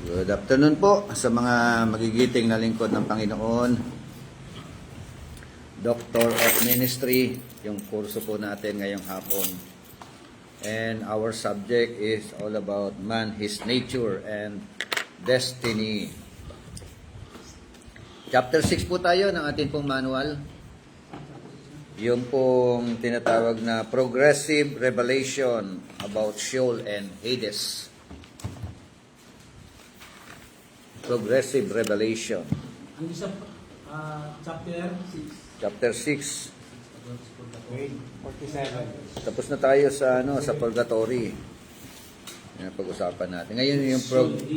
Good afternoon po sa mga magigiting na lingkod ng Panginoon. Doctor of Ministry, yung kurso po natin ngayong hapon. And our subject is all about man, his nature, and destiny. Chapter 6 po tayo ng ating pong manual. Yung pong tinatawag na Progressive Revelation about Sheol and Hades. Progressive Revelation. Ang isa, chapter 6. Chapter 6. 47. Tapos na tayo sa sa purgatory. Yan pag-usapan natin. Ngayon yung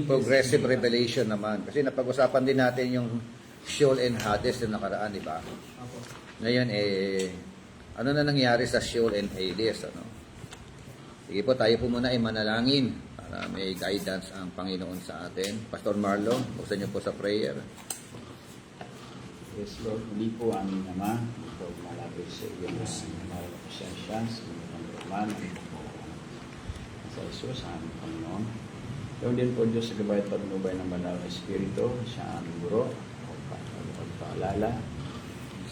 progressive revelation naman. Kasi napag-usapan din natin yung Sheol and Hades yung nakaraan, di ba? Ngayon ano na nangyari sa Sheol and Hades, ano? Sige po, tayo po muna ay manalangin para may guidance ang Panginoon sa atin. Pastor Marlo, buksan niyo po sa prayer. Yes, Lord, muli po aming Ama, ito malapit sa iyong maraming pasensya, sa iyong Roman, sa Isus, sa aming Panginoon. Yung din po Diyos sa gabay at pagnubay ng banal na Espiritu, sa aming guro, pagpaalala.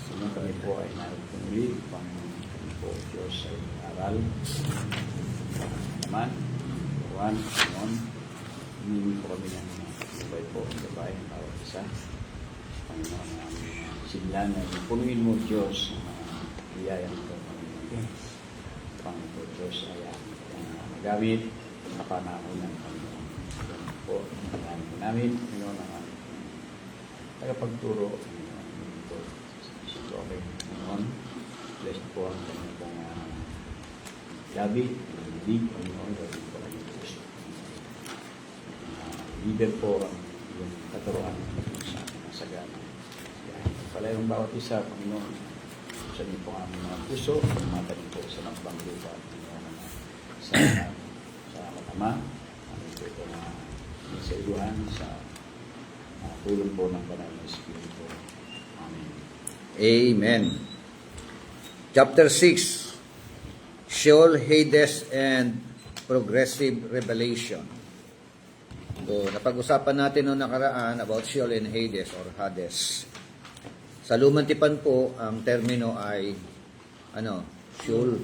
Sino kami po ay narito muli, Panginoon kami po Diyos sa iyong aral. Naman, Juan, Panginoon, hindi po kami ng gabay po, gabay, ang bawat isa. Panginoon, ang sigla na punuin mo Diyos ang biyaya nito, Panginoon. Panginoon po Diyos ay magamit sa panahon ng Panginoon. Panginoon po, maraming po namin, Panginoon, ang tagapagturo, Panginoon po, si Prophet, Panginoon. Bless po ang kanyang pong gabi, lead, Panginoon, gabi po ang puso. Leader po ang yung katuruan sa ating masagana. Pala yung bawat isa, Panginoon, sa niyo po ang mga puso, mataling po sa nagbang lupa, Panginoon, sa Ama, amin po ito na sa iluhan, sa tulong po ng banal na Espiritu. Amen. Amen. Chapter 6, Sheol, Hades, and Progressive Revelation. So, napag-usapan natin noong nakaraan about Sheol and Hades or Hades. Sa Lumang Tipan po, ang termino ay Sheol,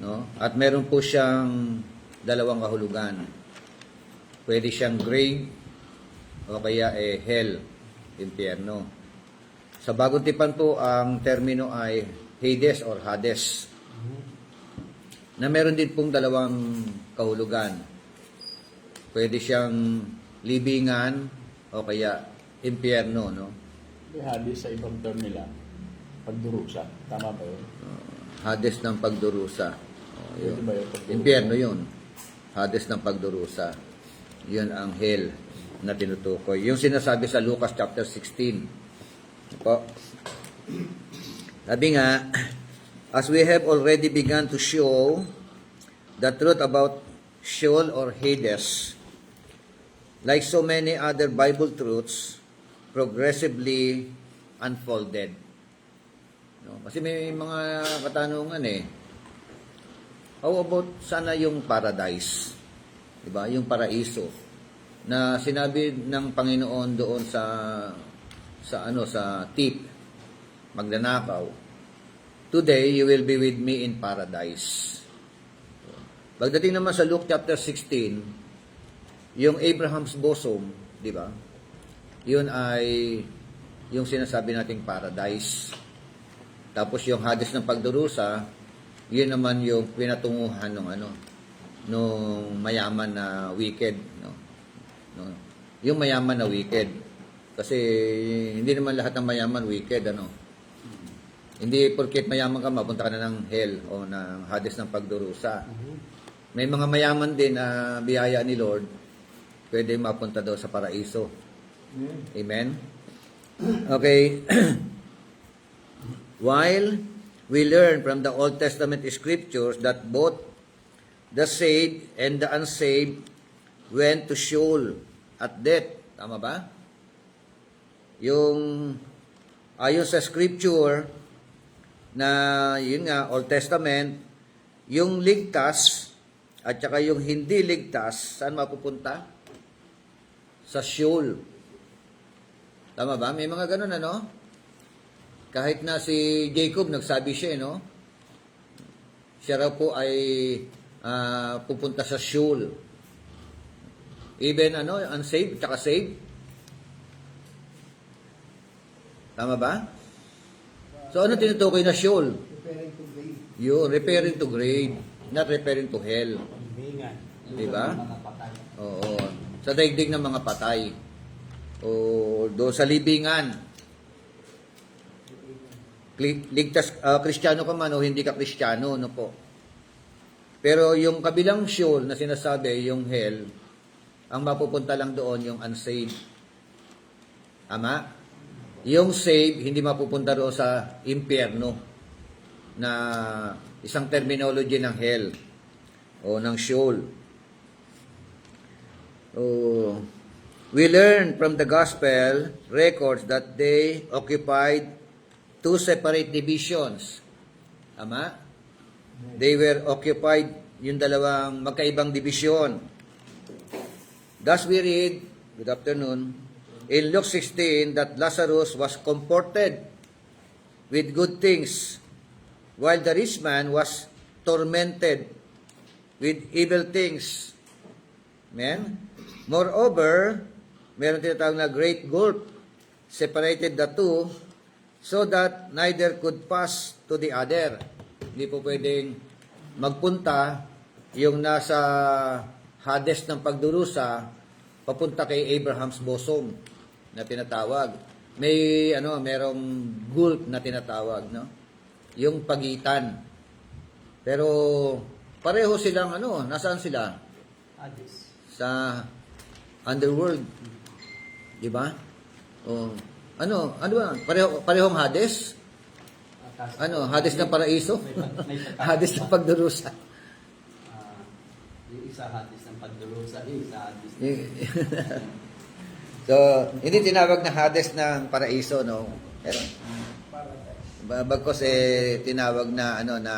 no? At meron po siyang dalawang kahulugan. Pwede siyang grave o kaya hell, impyerno. Sa Bagong Tipan po, ang termino ay Hades or Hades. Na meron din pong dalawang kahulugan. Pwede siyang libingan o kaya impyerno, no? Hades sa ibang term nila, pagdurusa. Tama ba yun? Hades ng pagdurusa. Ito ba yun? Impyerno yun. Hades ng pagdurusa. Yun ang hell na tinutukoy. Yung sinasabi sa Lucas chapter 16. Po. Sabi nga, as we have already begun to show the truth about Sheol or Hades, like so many other Bible truths, progressively unfolded. No? Kasi may mga katanungan How about sana yung paradise? Diba? Yung paraiso na sinabi ng Panginoon doon sa tip, magnanakaw. Today you will be with me in paradise. Pagdating naman sa Luke chapter 16, yung Abraham's bosom, di ba? Yun ay yung sinasabi nating paradise. Tapos yung Hades ng pagdurusa, yun naman yung pinatunguhan nung mayaman na wicked, no? Yung mayaman na wicked. Kasi hindi naman lahat ng mayaman wicked, Hindi porket mayaman ka, mapunta ka na ng hell o ng Hades ng pagdurusa. May mga mayaman din na biyaya ni Lord, pwede mapunta daw sa paraiso. Amen? Okay. While we learn from the Old Testament scriptures that both the saved and the unsaved went to Sheol at death. Tama ba? Yung ayon sa scripture na yun nga, Old Testament, yung ligtas at saka yung hindi ligtas, saan mapupunta? Sa Sheol. Tama ba? May mga ganun, ano? Kahit na si Jacob, nagsabi siya, no? Siya raw po ay pupunta sa Sheol. Even, unsaved, tsaka saved. Tama ba? So, ano tinutukoy na Sheol? Preparing to grade. Yun, referring to grave, not referring to hell. Bingan. Diba? Mga patay. Oo. Sa daigdig ng mga patay. O doon sa libingan. Ligtas, Kristiyano ka man o hindi ka Kristiyano, no po. Pero yung kabilang Sheol na sinasabi, yung hell, ang mapupunta lang doon yung unsaved. Tama? Yung saved, hindi mapupunta doon sa impyerno na isang terminology ng hell o ng Sheol. We learn from the gospel records that they occupied two separate divisions. Tama? They were occupied yung dalawang magkaibang division. Thus we read, good afternoon, in Luke 16 that Lazarus was comforted with good things, while the rich man was tormented with evil things. Amen? Moreover, meron tinatawag na great gulf separated the two so that neither could pass to the other. Hindi po pwedeng magpunta yung nasa Hades ng pagdurusa papunta kay Abraham's bosom na tinatawag. Merong gulf na tinatawag, no? Yung pagitan. Pero pareho silang nasaan sila? Hades. Sa underworld. Di ba? O ano ba? Parehong Hades? Hades ng paraiso? Hades ng pagdurusa. Yung isa Hades ng pagdurusa, yung isa Hades So, hindi tinawag na Hades ng paraiso, no? Pero bagkos tinawag na na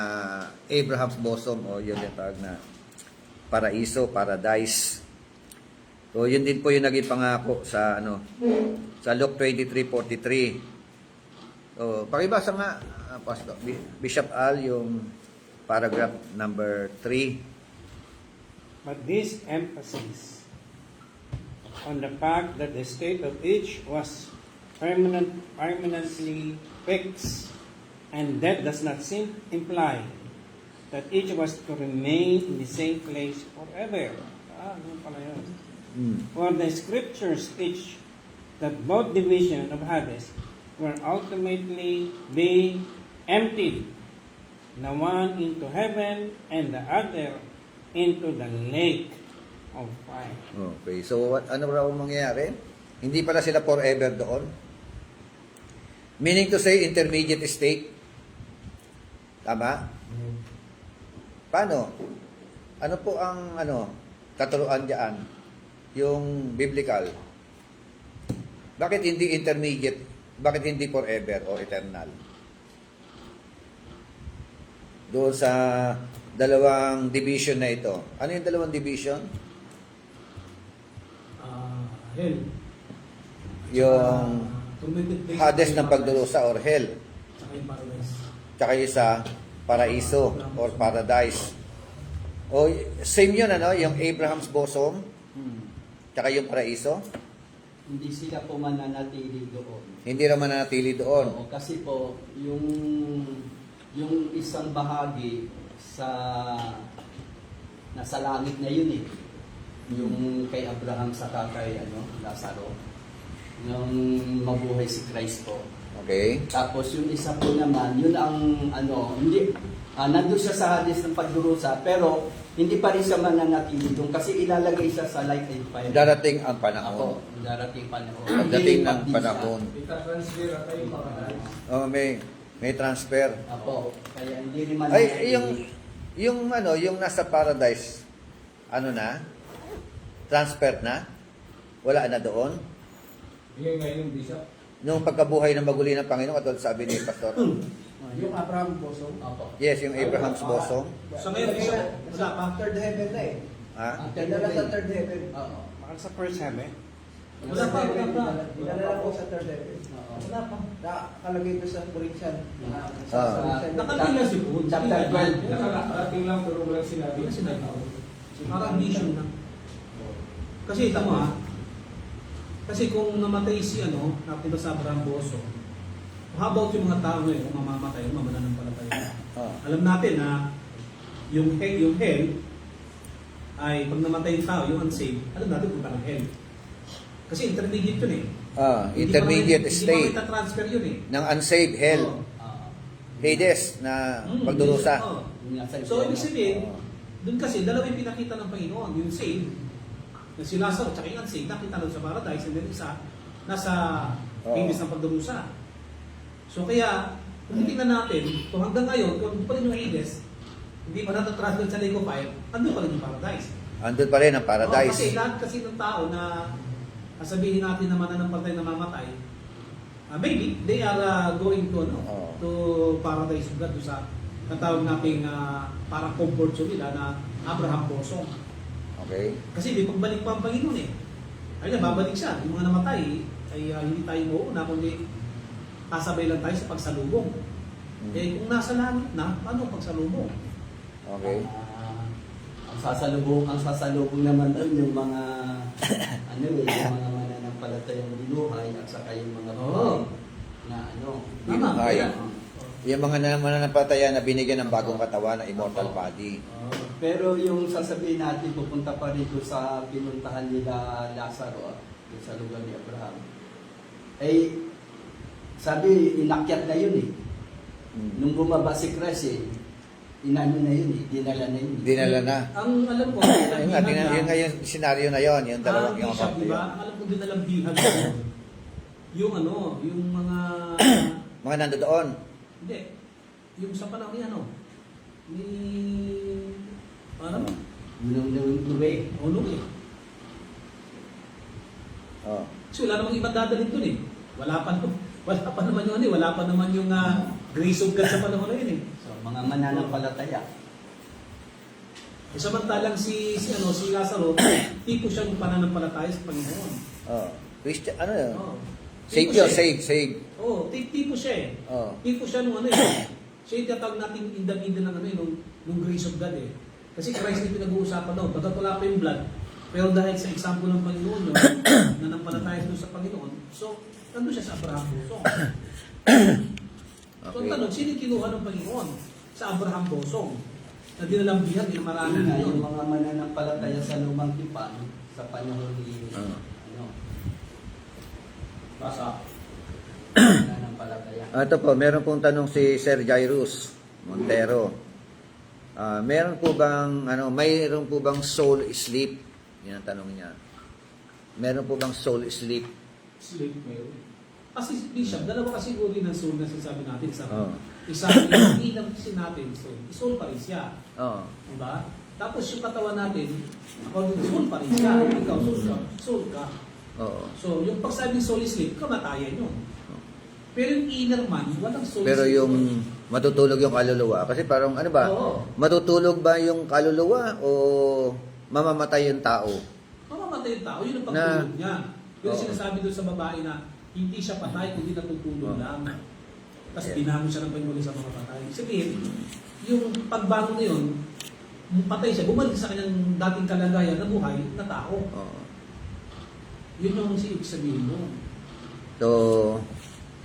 Abraham's bosom o yun yung tawag na paraiso, paradise. So, yun din po yung naging pangako sa sa Luke 23:43. So, pakibasa nga Pastor Bishop Al yung paragraph number 3. But this emphasis on the fact that the state of each was permanently fixed, and that does not imply that each was to remain in the same place forever. Ano pala yun? For the scriptures teach that both divisions of Hades were ultimately being emptied, the one into heaven and the other into the lake of fire. Okay. So, ano raw ang mangyayari? Hindi pala sila forever doon. Meaning to say, intermediate state. Tama? Paano? Ano po ang katuruan diyan? Yung biblical. Bakit hindi intermediate? Bakit hindi forever o eternal? Doon sa dalawang division na ito. Ano yung dalawang division? Hell. Yung Tormented place. Hades ng pagdurusa or hell. Saka yung paradise. Tsaka yung sa paraiso or paradise. O same yun yung Abraham's bosom, tsaka yung paraiso. Hindi sila po mananatili doon. Hindi naman nanatili doon. Oo, kasi po, yung isang bahagi nasa langit na yun eh. Yung kay Abraham saka kay Lazaro. Nung mabuhay si Christ po. Okay? Tapos yung isa po naman, yun ang nandun siya sa Hades ng pagdurusa, pero hindi pa rin siya mananatili doon kasi ilalagay siya sa light and fire. Darating ang Ako, panahon. darating panahon. Pagdating ng Lilipat din siya. panahon. Ita-transfer at yung paradise. Oh, may transfer. Ako, kaya hindi rin man Ay, yung nasa paradise, transfer na? Wala na doon? Ngayon, Bishop. Nung pagkabuhay ng maguli ng Panginoon, katulad sabi ni Pastor, Yung Abraham bosom. Opo. Yes, yung Abraham's bosom. Sa ngayon, wala pa. Third heaven na eh. Ha? Dinala sa third heaven. Oo. Baka sa first heaven. Wala pa, wala pa. Dinala po sa third heaven. Wala pa. Nakalagay ko sa Corinthian. Nakating lang si Paul. Chapter 12. Nakarating lang pero walang sinabi. Walang sinabi. Parang vision lang. Kasi tama ha. Kasi kung namatay si natin ba sa Abraham Boso, how about yung mga tao ngayon kung mamamatay, mamananampalataya? Alam natin na yung hell ay pag namatay yung tao, yung unsaved, alam natin punta ng hell. Kasi intermediate yun eh. Intermediate state Hindi pa transfer yun eh. ng unsaved hell. Hades na pagdurusa. Oo. So, ibig sabihin, doon kasi dalawa yung pinakita ng Panginoon, yung saved, na si Lazaro at yung unsaved, nakita doon sa paradise, and then isa, nasa Hades ng pagdurusa. So, kaya, kung titingnan natin, kung hanggang ngayon, kung pa rin yung Hades, hindi pa natatransfer sa lake of fire, andun pa rin yung paradise. Andun pa rin ang Oo, paradise. kasi lahat kasi ng tao na sabihin natin na mananampatay na mamatay, maybe they are going to to paradise of God, doon sa natawag nating parang comfort zone nila na Abraham bosom. Okay. Kasi may pagbalik pa ang Panginoon eh. Ay babalik siya. Yung mga namatay ay hindi tayo mauuna, kundi kasabay lang tayo sa pagsalubong. Eh kung nasa langit na, paano pagsalubong? Okay. Ang sasalubong naman doon yung mga yung mga mananampalatayang binuhay at saka yung mga Oo. na Tama. Ay. Kaya, Yung mga mananampataya na binigyan ng bagong katawan na immortal body. pero yung sasabihin natin pupunta pa rito sa pinuntahan nila Lazaro sa lugar ni Abraham ay sabi inakyat na yun eh. Nung bumaba si Christ inano na yun eh, dinala na yun. Dinala na. ang alam ko, Yun nga yung senaryo na yon, yung dalawang yung bishop, account di na ba? yun. Ang alam ko din alam bihan yung yung mga Mga nandoon. hindi, yung sa panahon ni ni Nung Luwe. Nung eh. Oh. Kasi wala namang ibang dadalhin dun eh. Wala pa naman yun eh. Wala pa naman yung grace of God sa panahon na yun eh. So, mga mananampalataya. Samantalang si Lazaro, tipo siya ng pananampalataya sa Panginoon. Oh. Christian, ano yun? Oh. Save Tipo yun, siya eh. save. Oo, tipo siya eh. Oh. Tipo siya nung siya yung tatawag natin in the middle ng nung grace of God eh. Kasi Christ yung pinag-uusapan daw. Pagkat wala pa yung blood, pero dahil sa example ng Panginoon yun, nanampalataya doon sa Panginoon, so, nandun siya sa Abraham Bosong. So, ang tanong, sino yung kinuha ng Panginoon sa Abraham Bosong? Na dinalambihan, dinamarami Yun nga, yun. yung mga mananampalataya sa lumang tipan sa panahon ni Basa. mananampalataya. Ito po, meron pong tanong si Sir Jairus Montero. Meron po bang mayroon po bang soul sleep? Yan ang tanong niya. Meron po bang soul sleep? Sleep meron. Kasi Bishop, dalawa kasi uri ng soul na sinasabi natin. Isa yung inang kasi natin, soul pa rin siya. Oo. Diba? Tapos yung katawan natin, soul pa rin siya. Ikaw, soul ka. Oo. So, yung pagsabing soul sleep, kamatayan yun. Pero yung inner man, walang soul Pero sleep. yung matutulog yung kaluluwa, kasi parang Oo. matutulog ba yung kaluluwa o mamamatay yung tao? Mamamatay yung tao, yun ang pagtulog niya. Pero Oo. sinasabi doon sa babae na hindi siya patay, kundi natutulog Oo. lang. Tapos Yeah. binangon siya ng Panginoon sa mga patay. Sabihin, yung pagbangon na yun, patay siya, bumalik sa kanyang dating kalagayan na buhay na tao. Oo. Yun yung ibig sabihin mo. So,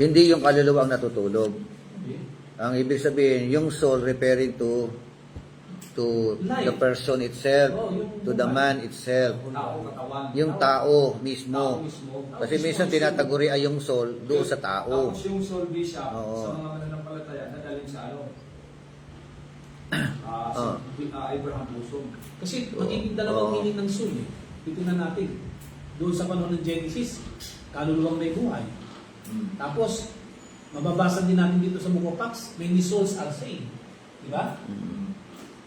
hindi yung kaluluwa ang natutulog. Okay? Ang ibig sabihin, yung soul referring to Life. the person itself, Oo, yung to the man itself, Tao, katawan. yung tao mismo. mismo. Kasi minsan tinataguri ay yung soul doon sa tao. Tapos yung soul bishop Oo. sa mga mananampalataya nadalhin sa Oo. Abraham Bosom. Kasi magiging dalawang Oo. meaning ng soul eh. Titingnan natin. Doon sa panahon ng Genesis, kaluluwang may buhay. Tapos, mababasa din natin dito sa Book of Acts, many souls are saved. Di ba?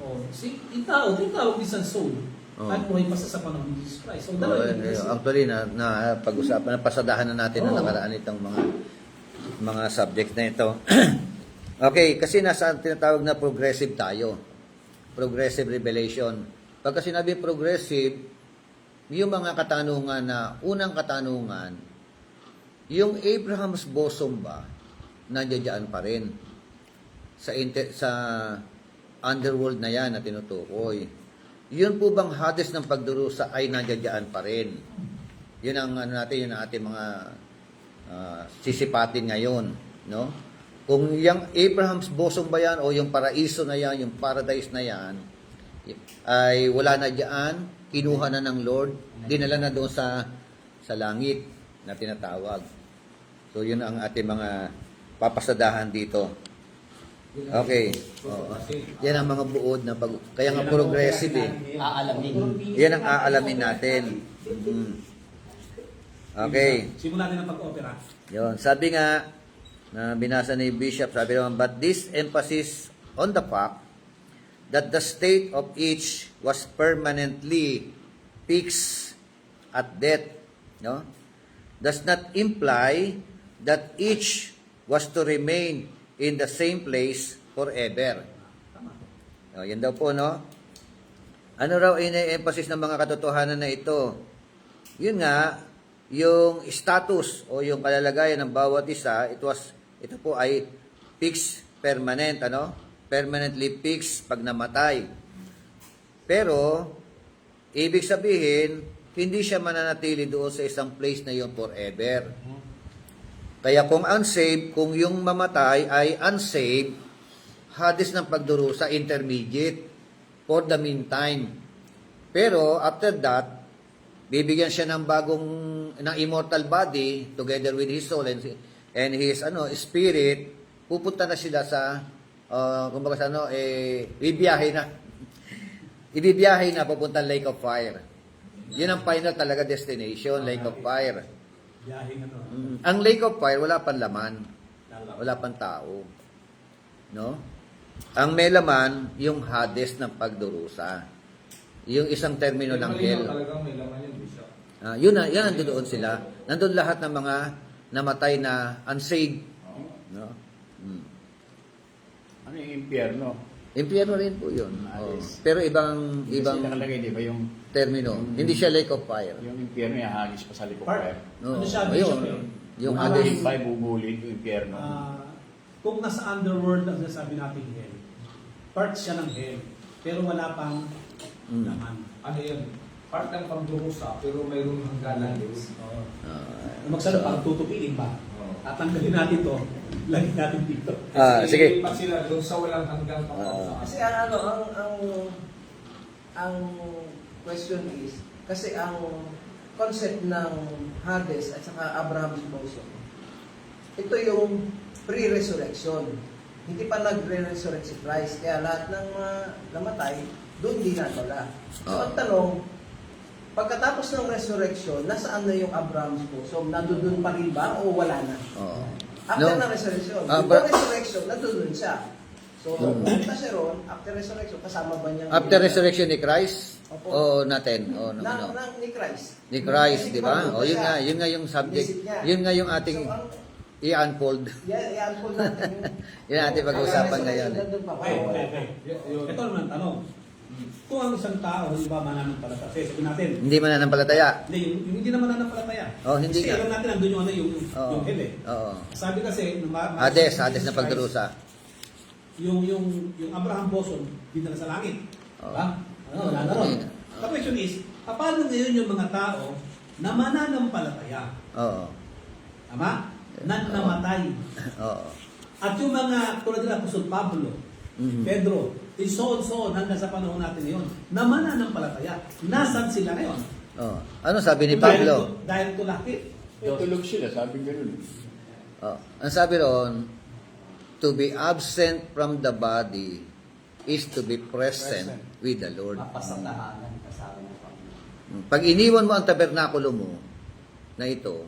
Yung tao, tinatawag din sa soul. Kahit buhay pa sa panahon ng Jesus Christ. So, dalawa yung kasi. Actually, na pag-usapan, napasadahan na natin na Oo. nakaraan itong mga subject na ito. Okay, kasi nasa tinatawag na progressive tayo. Progressive revelation. Pagka sinabi progressive, yung mga katanungan na, unang katanungan, yung Abraham's bosom ba, nandiyan pa rin sa underworld na yan na tinutukoy. Yun po bang Hades ng pagdurusa ay nandiyan pa rin? Yun ang ano natin, yun ang ating mga sisipatin ngayon, no? Kung yung Abraham's bosom ba yan o yung paraiso na yan, yung paradise na yan, ay wala na diyan, kinuha na ng Lord, dinala na doon sa langit na tinatawag. So yun ang ating mga papasadahan dito. Okay. Oo. Yan ang mga buod na pag kaya nga progressive eh. Aalamin. Yan ang aalamin natin. Okay. Simulan natin ang pag-opera. Yun. Sabi nga, na binasa ni Bishop, sabi naman, but this emphasis on the fact that the state of each was permanently fixed at death, no, does not imply that each was to remain in the same place forever. O, yan daw po, no? Ano raw ine-emphasis ng mga katotohanan na ito? Yun nga, yung status o yung kalalagayan ng bawat isa, ito po ay fixed, permanent, ano? Permanently fixed pag namatay. Pero, ibig sabihin, hindi siya mananatili doon sa isang place na yun forever. Kaya kung unsaved, kung yung mamatay ay unsaved, Hades ng pagdurusa, intermediate, for the meantime. Pero, after that, bibigyan siya ng ng immortal body, together with his soul and his spirit, pupunta na sila sa kumbaga sa ibiyahe na. Ibibiyahe na papuntang Lake of Fire. Yun ang final talaga destination, Lake of Fire. Biyahe na to. Ang Lake of Fire wala pang laman. Wala pang tao. No? Ang may laman yung Hades ng pagdurusa. Yung isang termino ng hell. Talagang may laman yun, Bishop. Yan nandoon sila. Nandoon lahat ng mga namatay na unsaved. No? Ano yung impyerno? Impyerno rin po yun. Oh. Hades. Pero ibang Kasi nakalagay, di ba, yung termino. Hindi siya Lake of Fire. yung impyerno yung hagis pa sa likod Part. fire. Ano siya, Oh, Bishop, yun. yun? Yung Parang- Hades. Bubulid pa, bubulid yung impyerno. Kung nasa underworld ang sinasabi natin hell, part siya ng hell, pero wala pang laman. Ano yun? Part ng pagdurusa, pero mayroong hangganan din. Magsalo pang tutupiin ba? Oo. Tatanggalin natin to, lagyan natin dito. Sige. Ilipat sila doon sa walang hanggang Kasi ang question is, kasi ang concept ng Hades at saka Abraham's bosom, ito yung pre-resurrection. Hindi pa nagre-resurrect si Christ. Kaya lahat ng namatay, doon dinadala. So ang tanong, pagkatapos ng resurrection, nasaan na yung Abraham's bosom? Nandoon pa rin ba o wala na? Oo. After No. na resurrection. Ah, Before but- resurrection, nandoon siya. So, punta siya ron, after resurrection, kasama ba niya? After resurrection ni Christ? Opo. O natin? O ano? Ni Christ. Ni Christ, Kasi di ba? pagpunta O yun siya, nga, yun nga yung subject. visit niya. Yun nga yung ating So, ang, i-unfold. yan po natin yung... Yun ang ating pag-uusapan ngayon. Nandun pa. Okay. Ito naman tanong. Kung ang isang tao, di ba mananampalataya? Kasi sabihin natin, Hindi mananampalataya. hindi, yung hindi naman mananampalataya. Oh, hindi Kasi nga. alam natin, andun yung Oo. yung hell eh. Oo. Sabi kasi, Hades na pagdurusa. Yung Abraham bosom, dinala sa langit. Oo. Diba? Wala na ron. The question is, paano ngayon yung mga tao na mananampalataya? Oo. Tama? Na namatay. Oo. At yung mga, tulad nila, Apostol Pablo, Mhm. Pedro, so hanggang sa panahon natin ngayon, na mananampalataya. Nasaan sila ngayon? Oo. Ano sabi ni Pablo? Dahil to lahat. Tulog sila, sabi ganun. Oh, ang sabi roon, to be absent from the body is to be present with the Lord. Mapasatahanan kasama ng Panginoon. Pag iniwan mo ang tabernakulo mo na ito,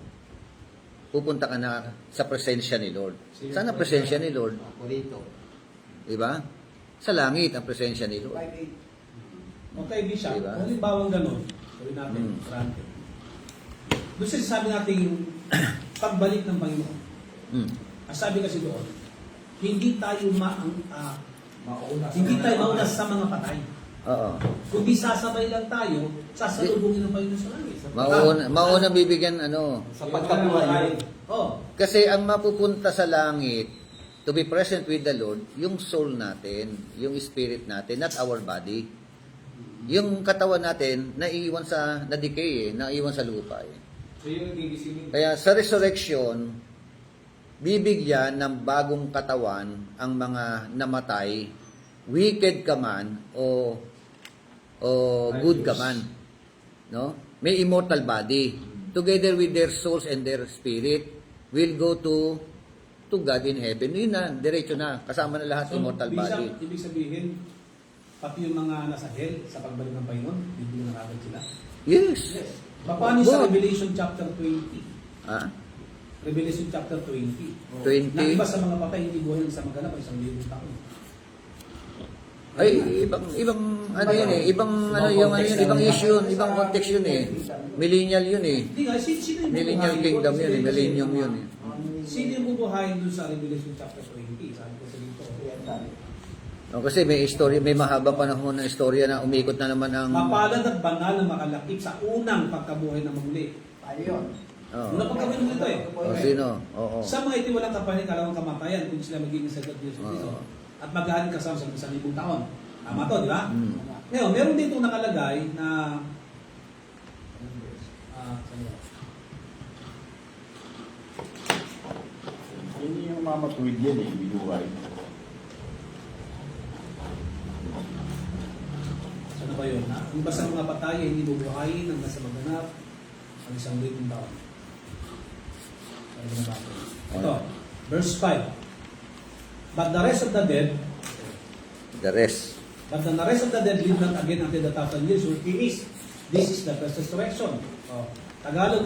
pupunta ka na sa presensya ni Lord. Saan ang presensya ni Lord? Ako rito. Diba? Sa langit ang presensya ni Lord. 5'8". Okay, Bishop, Diba? kung halimbawa gano'n, sabi natin, granted. Doon sa sabi natin, pagbalik ng Panginoon. Mm. Ang sabi kasi doon, hindi tayo hindi tayo mauna sa mga patay. Oo. Kundi sasabay lang tayo, sasalubungin ng Panginoon sa langit. Mauna bibigyan ano. Sa pagkabuhay. Oh, Kasi ang mapupunta sa langit, to be present with the Lord, yung soul natin, yung spirit natin, not our body. Yung katawan natin, na-decay naiwan sa lupa eh. So yun ang gigisingin. Kaya sa resurrection, bibigyan ng bagong katawan ang mga namatay, wicked ka man o good ka man. No? May immortal body. Together with their souls and their spirit, will go to God in heaven. Yun na, diretso na. Kasama na lahat immortal body. ibig sabihin, pati yung mga nasa hell, sa pagbalik ng Panginoon, hindi na agad sila. Yes. Paano sa Good. Revelation chapter 20? Ah, Revelation chapter 20. 20. Na iba sa mga patay, hindi buhay sa maganap ay 1,000 taon. Ay, ibang ano yun eh. Ibang ano yung ano yun, ibang issue yun, ibang context yun eh. Millennial yun eh. Hindi nga, sino yung Millennial bubuhayin kingdom doon? yun eh. Millennium yun eh. Sino yung bubuhayin doon sa Revelation chapter 20? Sabi ko sa dito. O, kasi may story, may mahaba panahon na istorya na umikot na naman ang... Mapalad at banal na makalakip sa unang pagkabuhay ng maguli. Ayun. Oh. Unang pagkabuhay ng maguli ito eh. O, sino? Oo. Sa mga itiwalang kapanin, kalawang kamatayan, kung sila magiging sagat Diyos Kristo. Oo. At maghahalin kasama sa 1,000 taon. Tama to, di ba? Mm. Ngayon, meron dito nakalagay na saan yun? Hindi yung mamatuwid yan eh, binuhay. Ano ba yun? Ang iba sa mga patay ay hindi bubuhayin ang nasa maganap ang 1,000 taon. Ano ba na ba? Ito, verse 5. But the rest of the dead, The rest. but the rest of the dead live not again until the 1,000 years were finished. This is the first resurrection. Oh. Tagalog,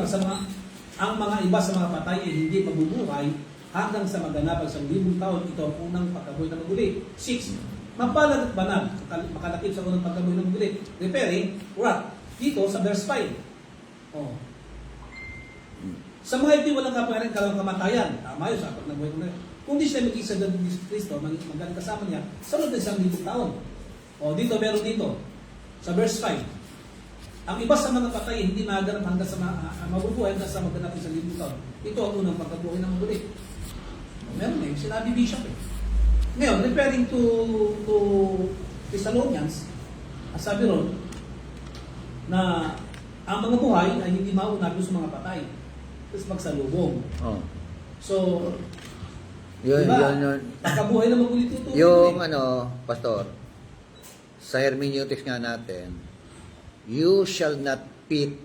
ang mga iba sa mga patay ay hindi mabubuhay hanggang sa maganap ang 1,000 taon. Ito ang unang pagkabuhay na maguli. 6. Mapalad at banal, makalakip sa unang pagkabuhay na maguli. Referring, what? Dito sa verse 5. Oh. Sa mga iti walang kapayaran kalawang kamatayan. Tama yun sa apat na buhay ko na yun. Kung di sila mag-isa ng Kristo, magaling kasama niya, sunod na 1,000 taon. O, dito, meron dito. Sa verse 5. Ang iba sa mga patay, hindi maganap hanggang sa mabubuhay hanggang sa maganap ng 1,000 taon. Ito ang unang pagkabuhay ng maguli. Meron eh, sinabi Bishop eh. Ngayon, referring to Thessalonians, sabi ron, na ang mga buhay ay hindi mauna doon sa mga patay. Tapos magsalubong. Oh. So, Yun, diba? yun. Pagkabuhay na magulit ito. Yung ano, pastor, sa hermeneutics nga natin, you shall not pit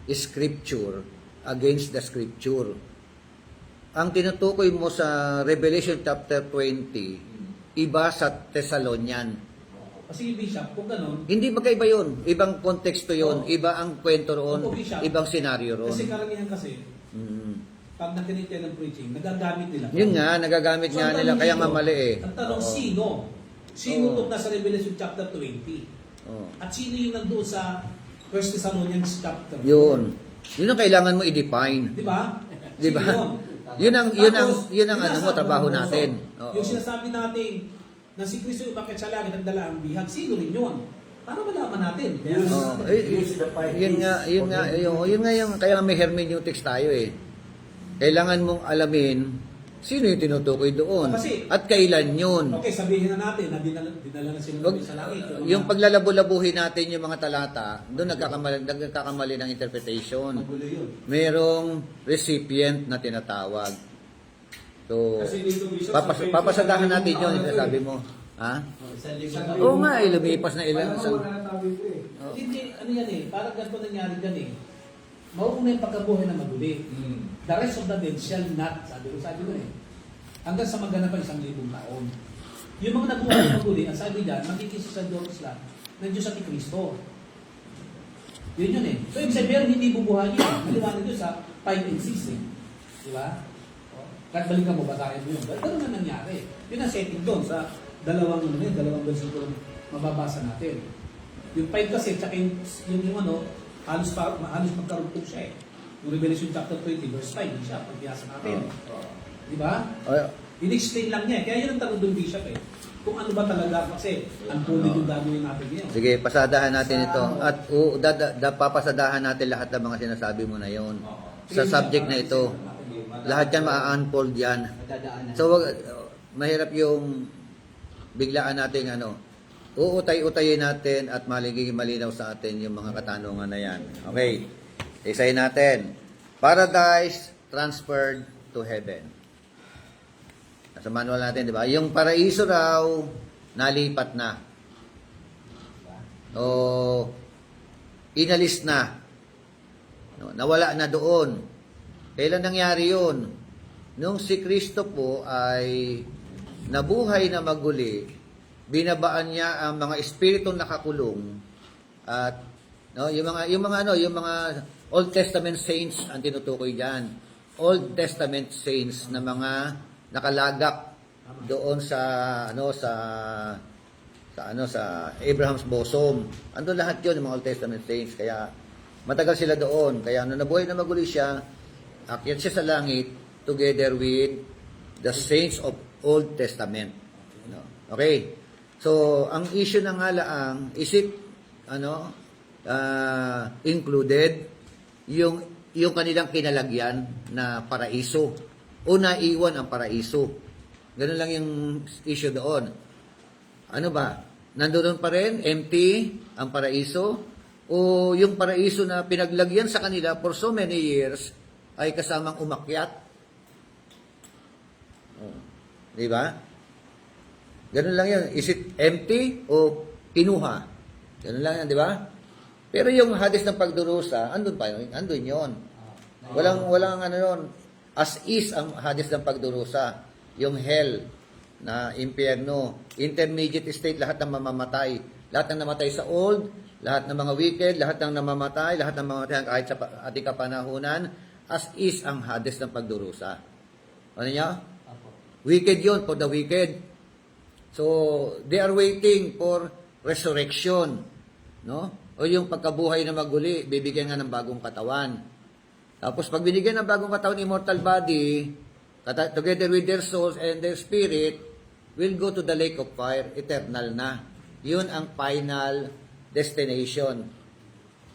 scripture against the scripture. Ang tinutukoy mo sa Revelation chapter 20, iba sa Thessalonian. Kasi Bishop, kung gano'n, Hindi magkaiba yun. Ibang konteksto yun. Iba ang kwento roon. Opo, Bishop. Ibang senaryo roon. kasi karamihan kasi, pag nakinig tayo ng preaching, nagagamit nila. Yun nga, nagagamit So, nga ang nila. tanong Kaya dito, nga mali eh. Ang tanong, Oo. sino? Sino Oo. itong nasa Revelation chapter 20? Oo. At sino yung nandoon sa 1 Thessalonians chapter? Yun. Yun ang kailangan mo i-define. Di ba? Di ba? Sino Yun ang Tapos, ano mo, trabaho natin. Oo. Yung sinasabi natin na si Kristo umakyat sa langit ang dala ang bihag, sino rin yun? Paano malaman natin? Oo. Yun nga yung kaya nga may hermeneutics tayo eh. Kailangan mong alamin sino yung tinutukoy doon Kasi- at kailan yun. Okay, sabihin na natin na dinala na sila Wag- sa langit. Yung paglalabo-labuhin natin yung mga talata, doon nagkakamali ng interpretation. Magulo yun. Merong recipient na tinatawag. So, Kasi dito, Bishop, papasadahan natin yun, sabi mo. Ha? Oo nga, lumipas na ilan. Wala na tawag ito eh. Hindi, ano yan eh, parang ganito nangyari dyan eh. Mauuna yung pagkabuhay na maguli. The rest of the dead shall not, sabi ko eh. Hanggang sa maganap ang 1,000 taon. Yung mga nabuhay na maguli, ang sabi dyan, magiging sa Diyos lang ng Diyos at ni Kristo. Yun yun eh. So, ibig sabihin, hindi bubuhay yun. Maliwanag yun sa 5 and 6 eh. Di ba? Kahit balikan mo, basahin mo yun. Ganun na nangyari. Yun ang setting doon sa dalawang versikulo mababasa natin. Yung 5 kasi, tsaka yung ano, halos magkarugtog siya eh. Yung Revelation chapter 20, verse 5, hindi siya, pagbiasa natin. Di ba? In-explain lang niya. Kaya yun ang tanong doon, Bishop eh. Kung ano ba talaga, kasi ang punit yung gagawin natin ngayon. Sige, pasadahan natin ito. At papasadahan natin lahat ng mga sinasabi mo na yon. Sa subject na ito. Lahat yan ma-unfold yan. Madadaanan. So, mahirap yung biglaan nating uutay-utayin natin at maliging malinaw sa atin yung mga katanungan na yan. Okay. Isayin natin. Paradise transferred to heaven. Sa manual natin, di ba? Yung paraiso raw, nalipat na. O, inalis na. No, nawala na doon. Kailan nangyari yun? Nung si Kristo po ay nabuhay na maguli, binabaan niya ang mga espiritong nakakulong at yung mga Old Testament saints ang tinutukoy diyan. Old Testament saints na mga nakalagak doon sa Abraham's bosom. Andun lahat 'yon, yung mga Old Testament saints. Kaya matagal sila doon. Kaya nung nabuhay na maguli siya, akyat siya sa langit together with the saints of Old Testament. Okay. So, ang issue ng halaang, is it included yung kanilang kinalagyan na paraiso o naiwan ang paraiso? Ganun lang yung issue doon. Ano ba? Nandoon pa rin, empty ang paraiso? O yung paraiso na pinaglagyan sa kanila for so many years ay kasamang umakyat? Di ba? Ganun lang yun. Is it empty o kinuha? Ganun lang yan, di ba? Pero yung hadis ng pagdurusa, andun pa yun. Andun yun. Walang yun. As is ang hadis ng pagdurusa. Yung hell na impyerno. Intermediate state, lahat ng mamamatay. Lahat ng namatay sa old, lahat ng mga wicked, lahat ng namamatay, lahat ng mamamatay kahit sa ating kapanahunan. As is ang hadis ng pagdurusa. Ano niya? Wicked yun for the wicked. So, they are waiting for resurrection. No? O yung pagkabuhay na maguli, bibigyan nga ng bagong katawan. Tapos, pag binigyan ng bagong katawan, immortal body, together with their souls and their spirit, will go to the lake of fire, eternal na. Yun ang final destination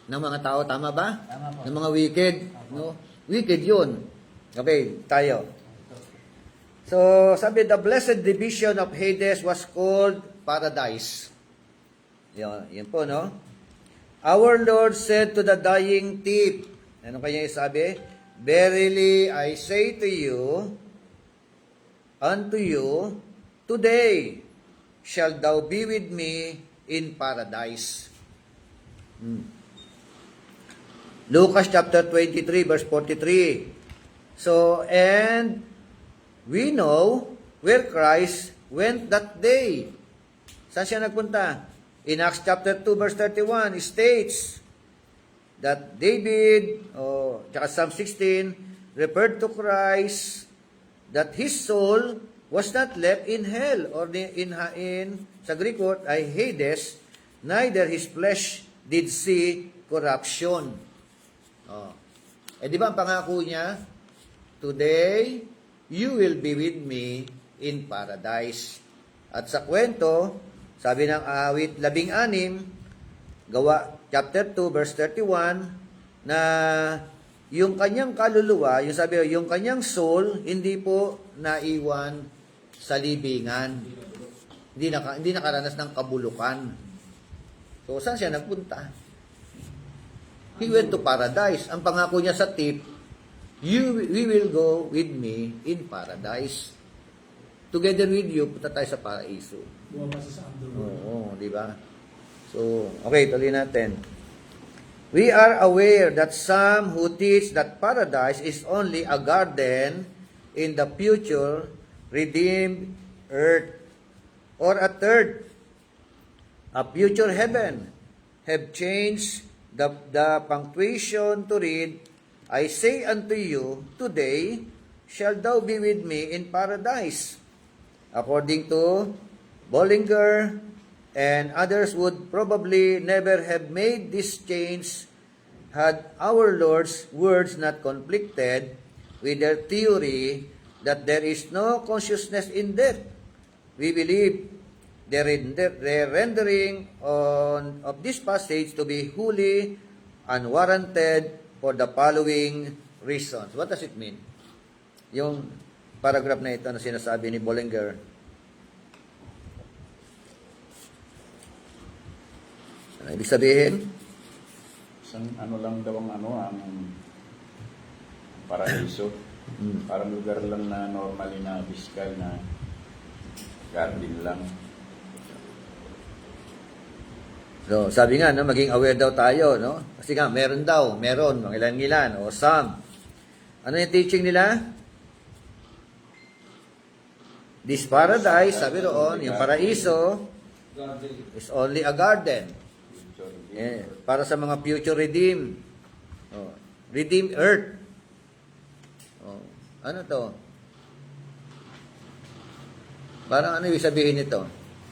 ng mga tao. Tama ba? Tama po. Ng mga wicked. No? Wicked yun. Okay, tayo. So, sabi, the blessed division of Hades was called paradise. Yun po, no? Our Lord said to the dying thief, ano kanya sabi? Verily, I say to you, unto you, today shall thou be with me in paradise. Lucas chapter 23, verse 43. So, and we know where Christ went that day. Saan siya nagpunta? In Acts chapter 2 verse 31, it states that David, tsaka Psalm 16, referred to Christ that his soul was not left in hell or in sa Greek word ay Hades, neither his flesh did see corruption. Di ba ang pangako niya? Today, you will be with me in paradise. At sa kwento, sabi ng awit 16, Gawa chapter 2 verse 31, na yung kanyang kaluluwa, yung kanyang soul, hindi po naiwan sa libingan. Hindi nakaranas ng kabulukan. So, saan siya nagpunta? He went to paradise. Ang pangako niya sa tip, we will go with me in paradise. Together with you, punta tayo sa paraiso. Buwabasa sa underworld. Oo, di ba? So, okay, tuloy natin. We are aware that some who teach that paradise is only a garden in the future redeemed earth, or a third, a future heaven, have changed the punctuation to read, I say unto you, today shall thou be with me in paradise. According to Bollinger and others would probably never have made this change had our Lord's words not conflicted with their theory that there is no consciousness in death. We believe the rendering of this passage to be wholly unwarranted for the following reasons. What does it mean? Yung paragraph na ito na sinasabi ni Bollinger. Ano ibig sabihin? Isang ano lang daw ang paraiso. Parang lugar lang na normally na biskal na garden lang. So, sabi nga, no, maging aware daw tayo, no? Kasi nga, meron, mga ilan-ilan, o some. Ano yung teaching nila? This paradise, sabi roon, yung paraiso, is only a garden. Para sa mga future redeemed. Oh, redeemed earth. Oh, ano to? Parang ano ibig sabihin nito?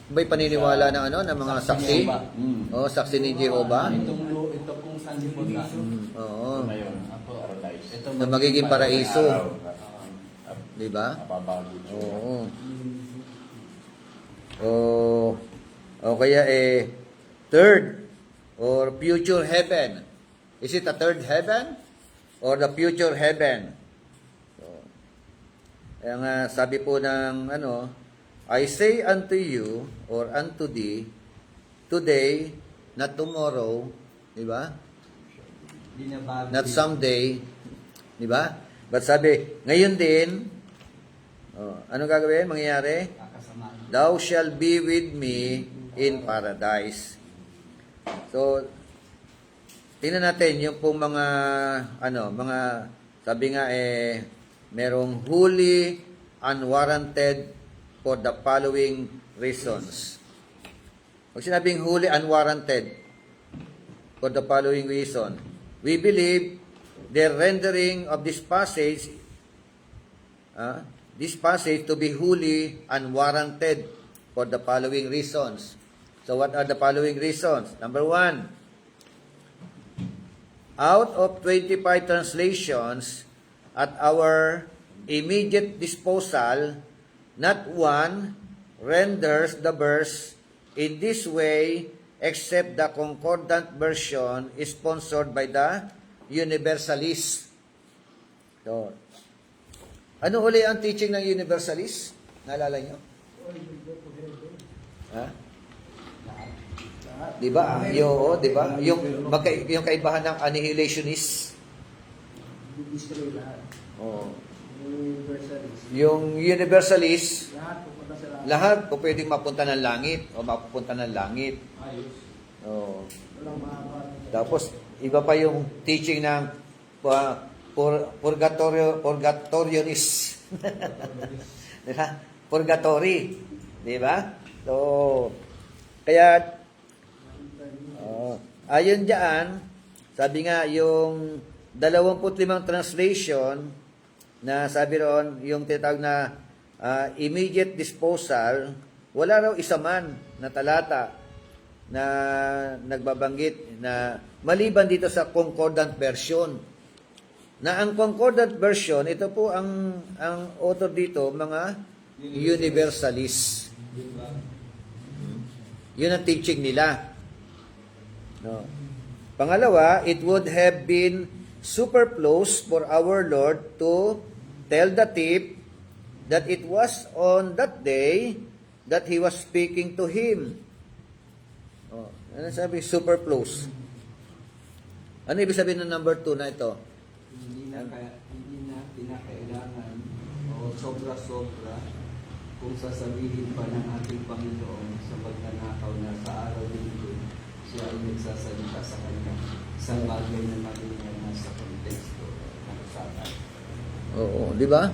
Ba'y paniniwala ng ano ng mga saksi? Oh, saksi ni Jehovah. Ito pong sanlibutan. Oo. Na yun, paradise. Ito Na magiging paraiso. Araw, Di ba? mababago siya. Oo. O kaya third or future heaven. Is it a third heaven or the future heaven? So, kaya nga sabi po ng ano, I say unto you or unto thee today, not tomorrow, di ba? Binabago. Not someday, di ba? But sabi, ngayon din, ano gagawin? Mangyayari? Kakasama. Thou shall be with me in paradise. So, tingnan natin yung pong mga, sabi nga merong wholly unwarranted for the following reasons. Pag sinabing wholly unwarranted for the following reason, we believe the rendering of this passage to be wholly unwarranted for the following reasons. So what are the following reasons? Number 1, out of 25 translations at our immediate disposal, not one renders the verse in this way except the concordant version is sponsored by the Universalist. So, ano uli ang teaching ng Universalist? Naalala nyo? Ha? Di ba? Di ba? Yung kaibahan ng annihilationist. Destroy lahat. Oh. Yung universalist. Yung Universalist, Lahat pupunta sa lahat. lahat po pwedeng mapunta ng langit o mapupunta ng langit. Ayos. Oh. Walang mahaba. Tapos, iba pa yung teaching ng purgatorionist. Di ba? Purgatory. Di ba? So, kaya, ayon dyan, sabi nga, yung 25 translation, na sabi roon, yung tinatawag na immediate disposal, wala raw isa man na talata na nagbabanggit na maliban dito sa concordant version. Na ang concordant version, ito po ang author dito, mga universalists. Yun ang teaching nila. No. Pangalawa, it would have been superfluous for our Lord to tell the thief that it was on that day that He was speaking to him. Oh, ano sabi? Superfluous. Ano ibig sabihin ng number 2 na ito? Hindi na kinakailangan o sobra-sobra kung sasabihin pa ng ating Panginoon sa pagnanakaw na sa araw dito siya ay nagsasalita sa kanya isang bagay na malingan na sa konteksto ng usapan. Oo, di ba?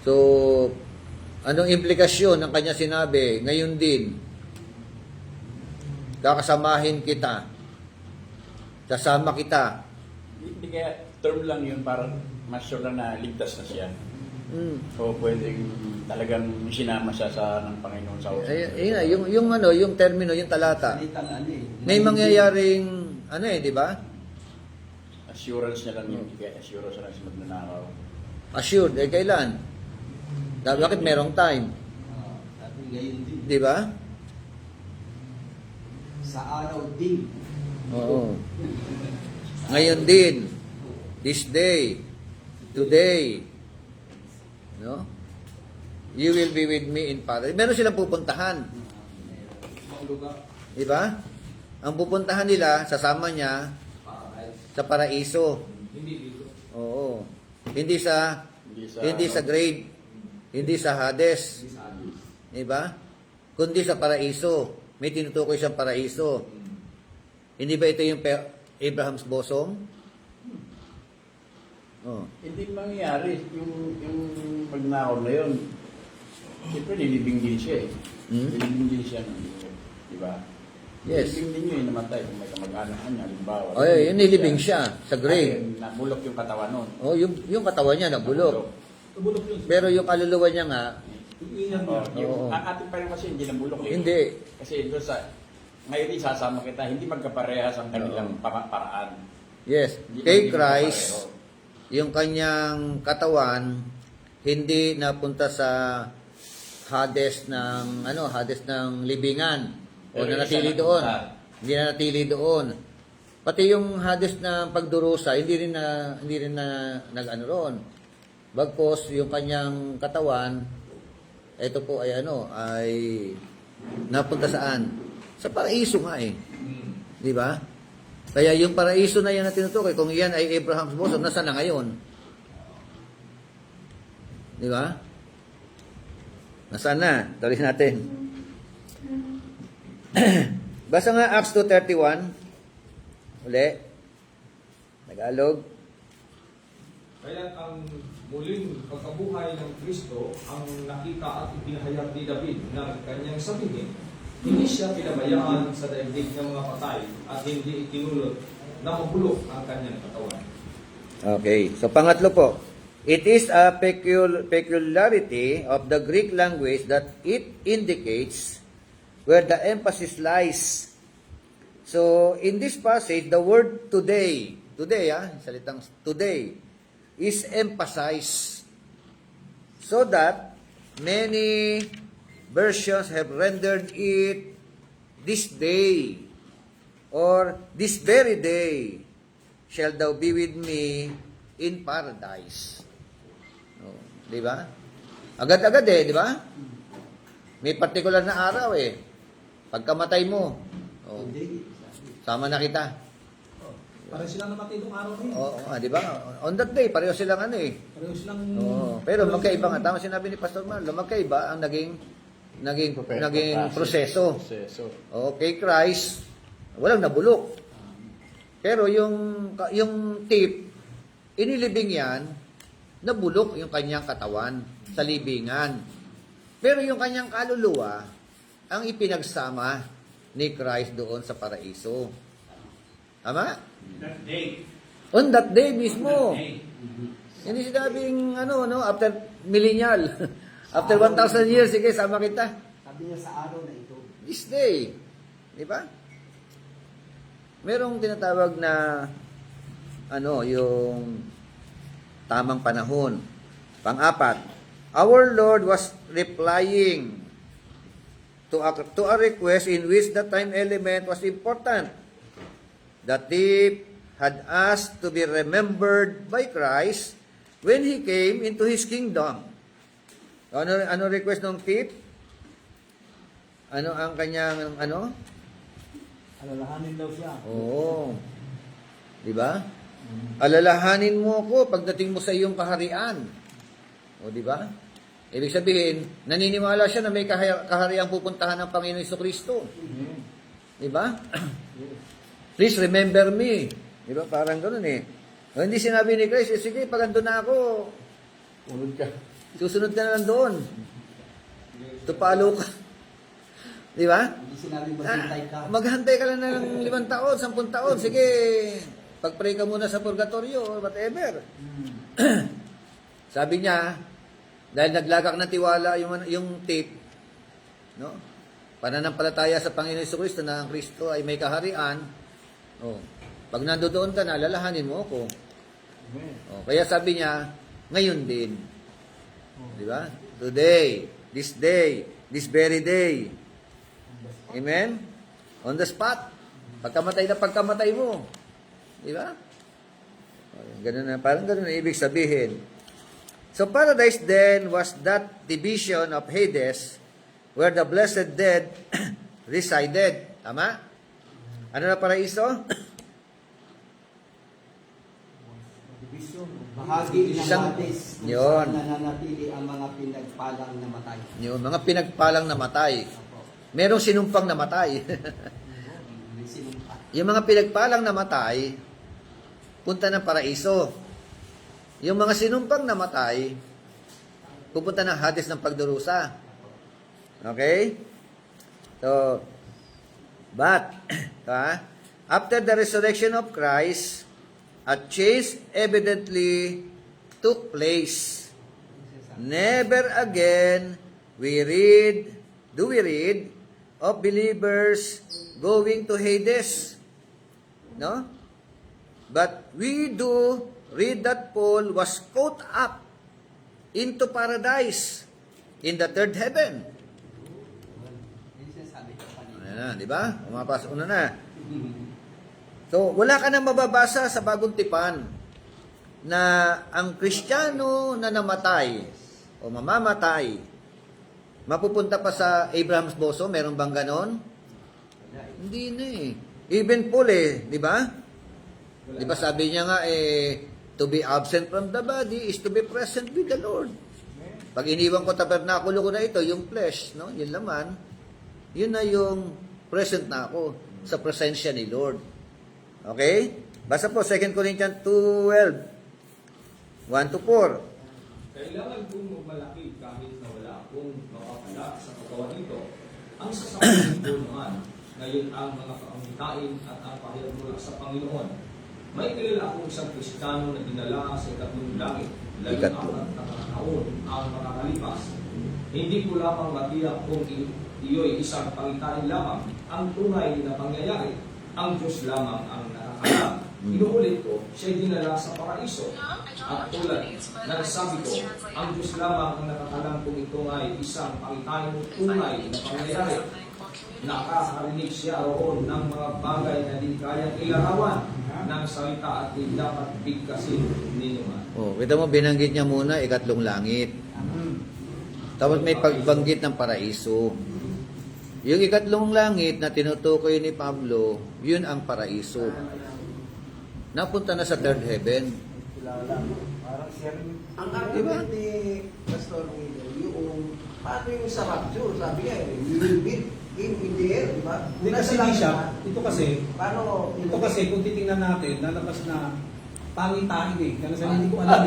So, anong implikasyon ng kanya sinabi? Ngayon din, kakasamahin kita. Kasama kita. Hindi kaya term lang yun para mas sure lang na ligtas na siya. O pwedeng talagang sinama siya sa ng Panginoon sa usapan. Yung termino, yung talata. Salitang May mangyayaring, di ba? Assurance niya lang yun. Kaya assurance na sa magnanakaw. Assured, eh kailan? Bakit merong time? Sabi ngayon din. Di ba? Sa araw din. Oo. Ngayon din, this day, today, no? You will be with me in paradise. Meron silang pupuntahan. Ibang lugar. Di ba? Ang pupuntahan nila, sasama niya sa paraiso. Hindi dito. Oo. Hindi sa Hindi sa grave, hindi sa Hades, Hindi sa amin. di ba? Kundi sa paraiso. May tinutukoy siyang paraiso. Hindi ba ito yung Abraham's bosom? Oh. Hindi mangyayari yung magnakaw na yun. Siyempre, nilibing din siya eh. Nilibing din siya ng di ba? Yes. Nilibing din yun, namatay kung may kamag-anak niya, halimbawa. Oh, yun nilibing siya sa grave. Ay, nabulok yung katawan nun. Oh, yung katawan niya nabulok. Nabulok yun. Pero yung kaluluwa niya nga, Yung iyan Oh, niya. Oo. yung ating pa rin kasi hindi nabulok eh. hindi. Kasi doon sa, ngayon isasama kita, hindi magkaparehas ang kanilang paraan. Yes. Hindi- Kay hindi Christ, magkapareho. yung kanyang katawan hindi napunta sa Hades ng libingan o Pero nanatili isa doon. napunta. Hindi nanatili doon. Pati yung Hades ng pagdurusa, hindi rin na nag-ano roon. Bagpos yung kanyang katawan, ito po ay ay napunta saan? Sa paraiso nga eh. Di ba? Kaya yung paraiso na yan na tinutukoy, kung yan ay Abraham's bosom, nasa na ngayon? Di ba? Nasaan na? Tuloy natin. Basta nga Acts 2:31. Uli. Tagalog. Kaya ang muling pagkabuhay ng Kristo ang nakita at ipinahayag ni David na kanyang sabihin, hindi siya pinabayaan sa daigdig ng mga patay at hindi itinulot na mabulok ang kanyang katawan. Okay. So, pangatlo po. It is a peculiarity of the Greek language that it indicates where the emphasis lies. So, in this passage, the word today, salitang today, is emphasized so that many versions have rendered it this day or this very day shall thou be with me in paradise. Oh, di ba? Agad-agad eh, di ba? May particular na araw eh. Pagkamatay mo, oh, Hindi. sama na kita. Pareho silang namatay nung araw na yun. Oo, di ba? On that day, pareho silang ano eh. Pareho silang... Oo, pero magkaiba nga. Tama sinabi ni Pastor Marlo, magkaiba ang naging proseso. Oo, kay Christ, walang nabulok. Pero yung tip, inilibing yan, nabulok yung kanyang katawan sa libingan. Pero yung kanyang kaluluwa, ang ipinagsama ni Christ doon sa paraiso. Tama? That day. On that day mismo. That day. Hindi sinabing, after millennial. After 1,000 years, sige, sama kita. Sabi niya sa araw na ito. This day. Di ba? Merong tinatawag na, yung tamang panahon. Pang-apat, our Lord was replying to a request in which the time element was important. The thief had asked to be remembered by Christ when he came into his kingdom. Ano request ng thief? Ano ang kanyang Alalahanin daw siya. Oo. Di ba? Alalahanin mo ko pagdating mo sa iyong kaharian. O di ba? Ibig sabihin, naniniwala siya na may kahariang pupuntahan ng Panginoon Jesucristo. Di ba? Please remember me. Di ba? Parang ganoon eh. O, hindi sinabi ni Christ, sige, pag andun na ako, Unod ka. susunod ka na lang doon. Tupalo ka. Di ba? Hindi sinabi maghintay ka. Maghantay ka lang ng 5 taon, 10 taon. Sige, pag-pray ka muna sa purgatorio or whatever. Sabi niya, dahil naglagak ng tiwala yung tip, no? Pananampalataya sa Panginoon Jesucristo na ang Kristo ay may kaharian. Oh, pag nandoon ka na, lalahanin mo ako. Oh, kaya sabi niya, ngayon din. Di ba? Today, this very day. Amen? On the spot. Pagkamatay na pagkamatay mo. Di ba? Ganun na, parang ganun na ibig sabihin. So paradise then was that division of Hades where the blessed dead resided. Tama? Ano na paraiso? Bahagi ng Isang- Hades kung Yun. saan nananatili ang mga pinagpalang namatay. Yung mga pinagpalang namatay. Opo. Merong sinumpang namatay. May sinumpa. Yung mga pinagpalang namatay, punta ng paraiso. Yung mga sinumpang namatay, pupunta ng Hades ng pagdurusa. Okay? So, but, after the resurrection of Christ, a change evidently took place. Never again do we read of believers going to Hades. No? But we do read that Paul was caught up into paradise in the third heaven. Yung sinasabi ko kanina. Ayan na, di ba? Umapasok na. So, wala ka na mababasa sa bagong tipan na ang Kristiyano na namatay o mamamatay, mapupunta pa sa Abraham's bosom. Meron bang ganon? Hindi na eh. Even Paul di ba? Di ba sabi niya nga to be absent from the body is to be present with the Lord. Pag iniwan ko tabernakulo ko na ito, yung flesh, no, yung laman, yun na yung present na ako sa presensya ni Lord. Okay? Basa po 2 Corinthians 12, 1-4. Kailangan kong malaki kahit na wala akong makapala sa katawan nito. Ang sasabihin ko naman, ngayon ang mga kaamitain at ang pahayag mula sa Panginoon. May kilala akong isang Kristiyano na dinala sa ikatlong langit. Ikatlong. 4 na taon ang makakalipas. Hindi ko lamang matiyak kung iyo'y isang pangitain lamang. Ang tunay na pangyayari, ang Diyos lamang ang nakakalam. Inuulit ko, siya'y dinala sa paraiso. At tulad ng sabi ko, ang Diyos lamang ang nakakalam kung ito ay isang pangitain tunay na pangyayari. Nakakarinig siya roon ng mga bagay na di kayang ilarawan ng salita at di dapat bigkasin ninyo man. Oh, kita mo, binanggit niya muna ikatlong langit. Tapos may pagbanggit ng paraiso. Yung ikatlong langit na tinutukoy ni Pablo, yun ang paraiso. Napunta na sa third heaven. Ang argument ni Pastor Miguel, yung paano yung sa rapture, sabi niya, you will meet him in the air, di ba? Hindi kasi Bishop, ito kasi kung titingnan natin, lalabas na pangitain Kasi hindi ko alam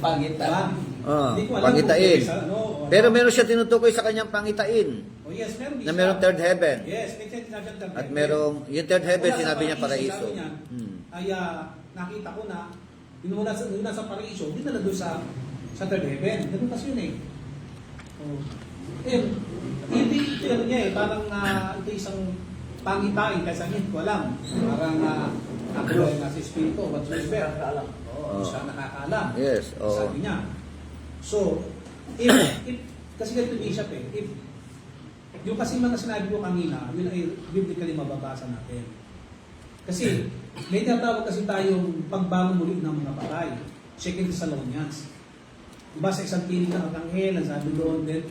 Pangitain. Hindi ko alam Pangitain. kung ano, Pero meron siya tinutukoy sa kanyang pangitain. Oh yes, meron Na merong third heaven. Yes, may sinabi ang third At heaven. merong, yung third heaven, Wala sa sinabi niya paraiso. sabi niya, ay nakita ko na yung nasa paraiso, hindi na doon sa third heaven. Ganun kasi yun eh. Oh. Hindi ito ano niya parang ito isang pangitain kasi hindi ko alam. Parang ako ay nasa espiritu, whatsoever. Oh. Siya nakakaalam. Yes, oo. Sabi niya. So, if kasi ganito Bishop if yung kasi mga sinabi ko kanina, yun ay biblically mababasa natin. Kasi may tinatawag kasi tayong pagbangon muli ng mga patay. 2 Thessalonians. Diba sa isang piling ng Arkanghel, ang sabi doon din,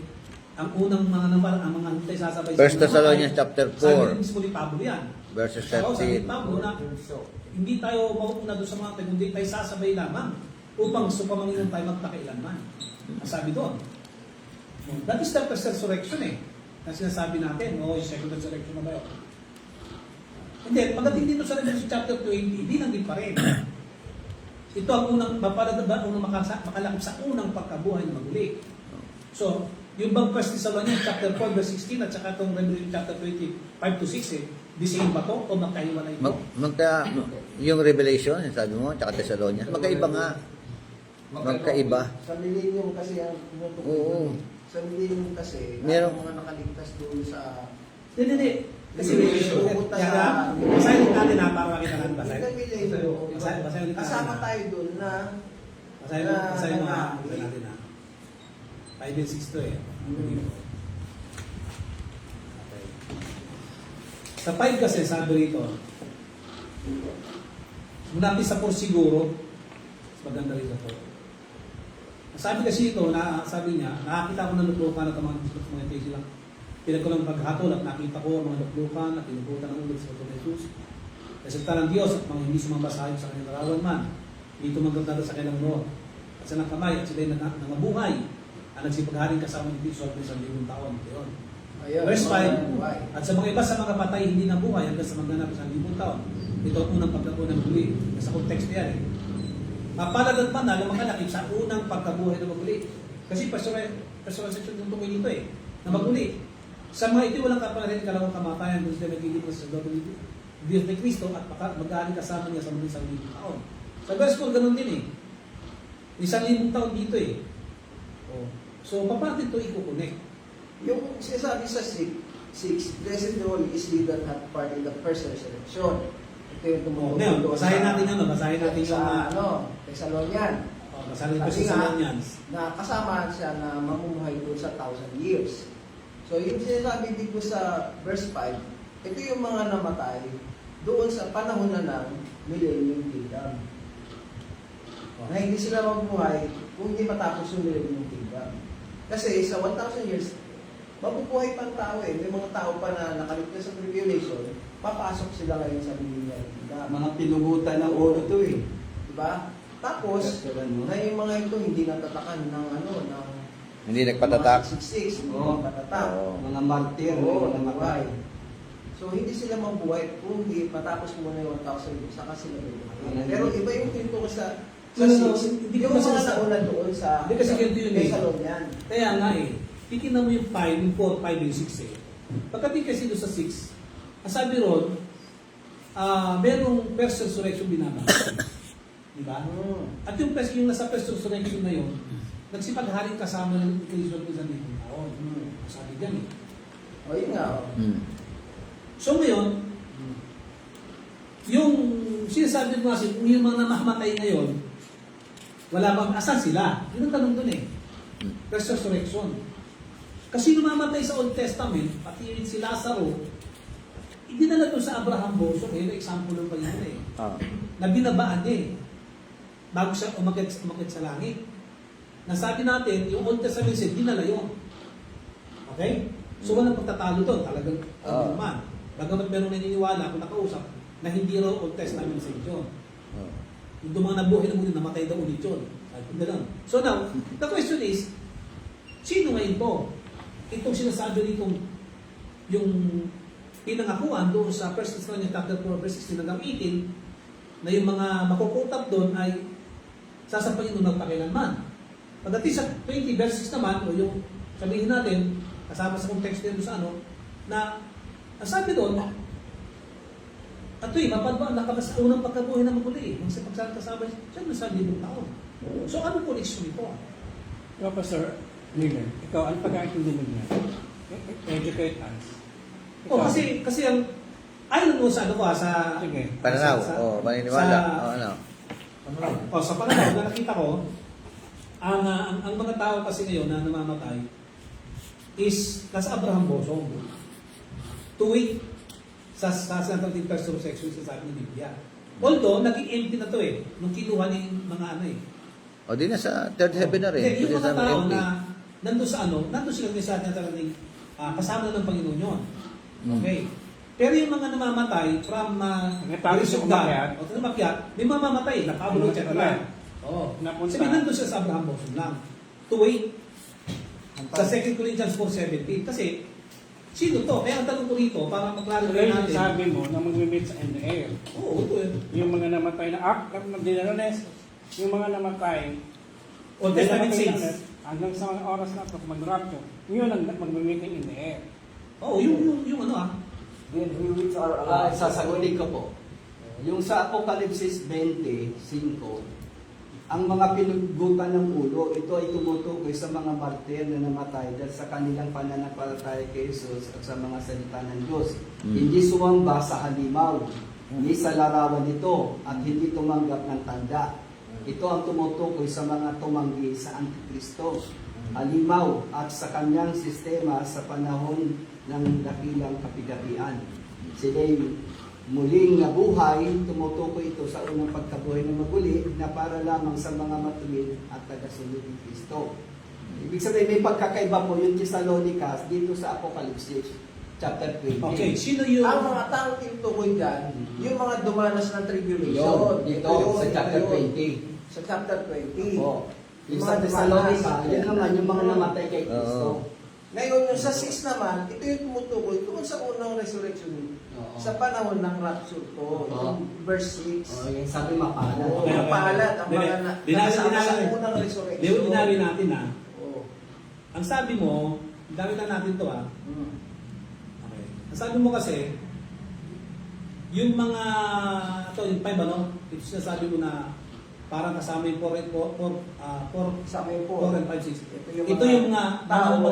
ang unang mga naman, ang mga hintay sasabay 1 Thessalonians chapter Sabi 4, mismo ni Pablo yan. verses So, sabi ni 13. Pablo na hindi tayo mauuna doon sa mga tayo, kundi tayo sasabay lamang upang sa Panginoon tayo magpakailanman. Ang sabi doon. That is the first resurrection na sinasabi natin, yung second resurrection na ba yun? Hindi, pagdating dito sa Revelation chapter 20, hindi lang din pa rin. Ito ang unang makalakip sa unang pagkabuhay na maguli. So, yung bang 1 Thessalonians chapter 4 verse 16 at saka itong Revelation chapter 25 to 6 the same ba to o magkahiwalay ito? Yung Revelation, sabi mo, tsaka Thessalonians, magkaiba nga. Magkaiba. Sa millennium kasi ang Oo. Sa millennium kasi, Merong- mga nakaligtas doon sa... Hindi. Kasi Pupunta sa- basahin natin para makita natin. Sa millennium, Basahin ulit natin. kasama tayo doon na Basahin mo ha. Basahin natin ha. 5 and 6 to eh. Okay. Sa 5 kasi, sabi rito, muna natin sa 4 siguro, maganda rin sa 4. Sabi kasi ito, sabi niya, nakakita ko ng luklukan at mga tesi lang. Pinag ko lang paghatol at nakita ko ang mga luklukan at tinubutan ng ulit sa Panginoon Jesus. Resulta ng Diyos at mga hindi sumabasahin sa kanyang larawan man, hindi tumanggap sa kanilang noon. At sa ng kamay at sila'y nangabuhay, ang nagsipagharing kasama ni Kristo at 1,000 taon. Yun. Verse 5, at sa mga iba sa mga patay hindi nabuhay hanggang sa magganap sa 1,000 taon. Ito ang unang pagkabuhay ng muli. Sa konteksto yan eh. Mapalad at banal ang makalakip sa unang pagkabuhay ng maguli. Kasi personalization yung tungkol dito eh, na maguli. Sa mga ito walang kapalarin kalawang kamatayan kung sila naglilipos sa Diyos ni Kristo at mag-aaring kasama niya sa mga 1,000 taon. Sa verse 4, ganun din eh. 1,000 taon dito eh. Oh. So, paano ito i-connect? Yung sinasabi sa 6, blessed the Holy is he that hath part in the first resurrection. Ito yung Ngayon, basahin natin yung sa Thessalonian. basahin ko sa Thessalonians. Na kasama siya na mamumuhay doon sa 1,000 years. So yung sinasabi dito sa verse 5, ito yung mga namatay doon sa panahon na ng Millennium Kingdom. Na hindi sila mabuhay kung hindi matapos yung Millennium Kingdom. Kasi sa 1,000 years, mabubuhay pang tao eh. May mga tao pa na nakaligtas sa tribulation, papasok sila ngayon sa Millennium Kingdom. Mga pinugutan ng oro to eh. Diba? Tapos, na yung mga ito hindi natatakan ng Hindi nagpatatak. 666, hindi Oo. nagpatatak. Oo. Mga martir, Oo, mga namatay. So, hindi sila mabuhay kung hindi matapos muna yung 1,000 years, saka sila mabuhay. Pero iba yung tinto ko sa No, 6, hindi ko yung mga masasabi. nauna doon sa Hindi kasi ganito yun eh. Thessalonian. Kaya nga eh, titignan mo yung 5, yung 4, 5, yung 6 eh. Pagdating kasi doon sa 6, ang sabi ron, merong first resurrection binabanggit. Diba? At yung nasa first resurrection na yun, nagsipagharing kasama ng Kristo ng 1,000 taon. Sabi dyan eh. O, yun nga. Oh. So ngayon, yung sinasabi mo kasi, kung yung mga namamatay ngayon, wala bang asan sila? Yun ang tanong dun eh. First resurrection. Kasi namamatay sa Old Testament, pati rin si Lazaro, hindi na doon sa Abraham Boso, eh, example ng Panginoon eh, na binabaan niya eh, bago siya umakit sa langit. Nasabi natin, yung Old Testament said, dinala yun. Okay? So walang pagtatalo doon, talagang naman. Bagamat meron naniniwala kung nakausap, na hindi raw Old Testament said yun. Yung mga nabuhay na muli, namatay daw ulit yun. So now, the question is, sino ngayon to? Itong sinasabi nitong yung pinangakuan doon sa 1 Thessalonians chapter 4, verse 16 hanggang 18, na yung mga makukutap doon ay sasampayin nung magpakilanman. Pagdating sa 20 verse 6 naman, o yung sabihin natin, kasama sa context nito sa na ang sabi doon, ato'y mapadba, nakabas sa unang pagkabuhay na maguli. Ang sa pagsasama siya na sa 1,000 taon. So, ano po next nito? Professor Miller, ikaw, ano pag-aintindi mo niya? Educate us. O, kasi ang, ayon mo sa sa... Sige. Pananaw. Maniniwala. Sa pananaw na nakita ko, ang mga tao kasi ngayon na namamatay is nasa Abraham Boso. Tuwing sa Central First Resurrection sa sabi ng Biblia. Although, naging empty na to eh, nung kinuha ni mga O di na sa third heaven na rin. Yung Pwede mga sa tao empty. na nandun sa nandun sila sa atin talagang kasama na ng Panginoon yun. Okay. Pero yung mga namamatay from Natapos yung umakyat. o umakyat, may mamamatay, nakabulog siya talaga. Oo. Napunta. Sabi nandun siya sa Abraham Bosom lang. To wait. Sa 2 Corinthians 4:17. Kasi, sino to? Kaya ang tanong ko rito, para maklarify Kaya yung natin. sabi mo na mag-meet sa in the air. Oo, ito yun. Yung mga namatay na magdinarones, yung mga namatay, Old Testament saints. hanggang sa mga oras na ito, mag-rapture, yun ang mag-meeting in the air. Oo, yung Then we which are alive. Sasagutin ko po. Yung sa Apocalypse 20:5, ang mga pinugutan ng ulo, ito ay tumutukoy sa mga martir na namatay dahil sa kanilang pananampalataya kay Jesus at sa mga salita ng Diyos. Hindi sumamba sa halimaw, ni sa larawan nito, at hindi tumanggap ng tanda. Ito ang tumutukoy sa mga tumanggi sa Antikristo, halimaw at sa kanyang sistema sa panahon ng dakilang kapigatian. Sila'y muling nabuhay, tumutukoy ito sa unang pagkabuhay ng maguli na para lamang sa mga matuwid at tagasunod ni Kristo. Ibig sabihin, may pagkakaiba po yung Thessalonica dito sa Apocalypse chapter 20. Okay, sino yung... Ang mga taong tinutukoy dyan, yung mga dumanas ng tribulation. Yun, dito sa chapter 20. Sa chapter 20. Opo. Yung sa Thessalonica, yun naman yung mga namatay kay Kristo. Ngayon, yung sa 6 naman, ito yung tumutukoy tungkol sa unang resurrection. Oo. Sa panahon ng rapture to. Oo. Yung verse 6. Yung sabi mapalad. Oo, mapalad ang mga nakasama sa unang resurrection. Dinali natin ha. Oo. Ang sabi mo, dami na natin to ha. Mm. Okay. Ang sabi mo kasi, yung mga, ito yung 5 ano, ito sinasabi mo na parang kasama yung 4 Sa may po. and 5, 6. Ito Ito yung mga taong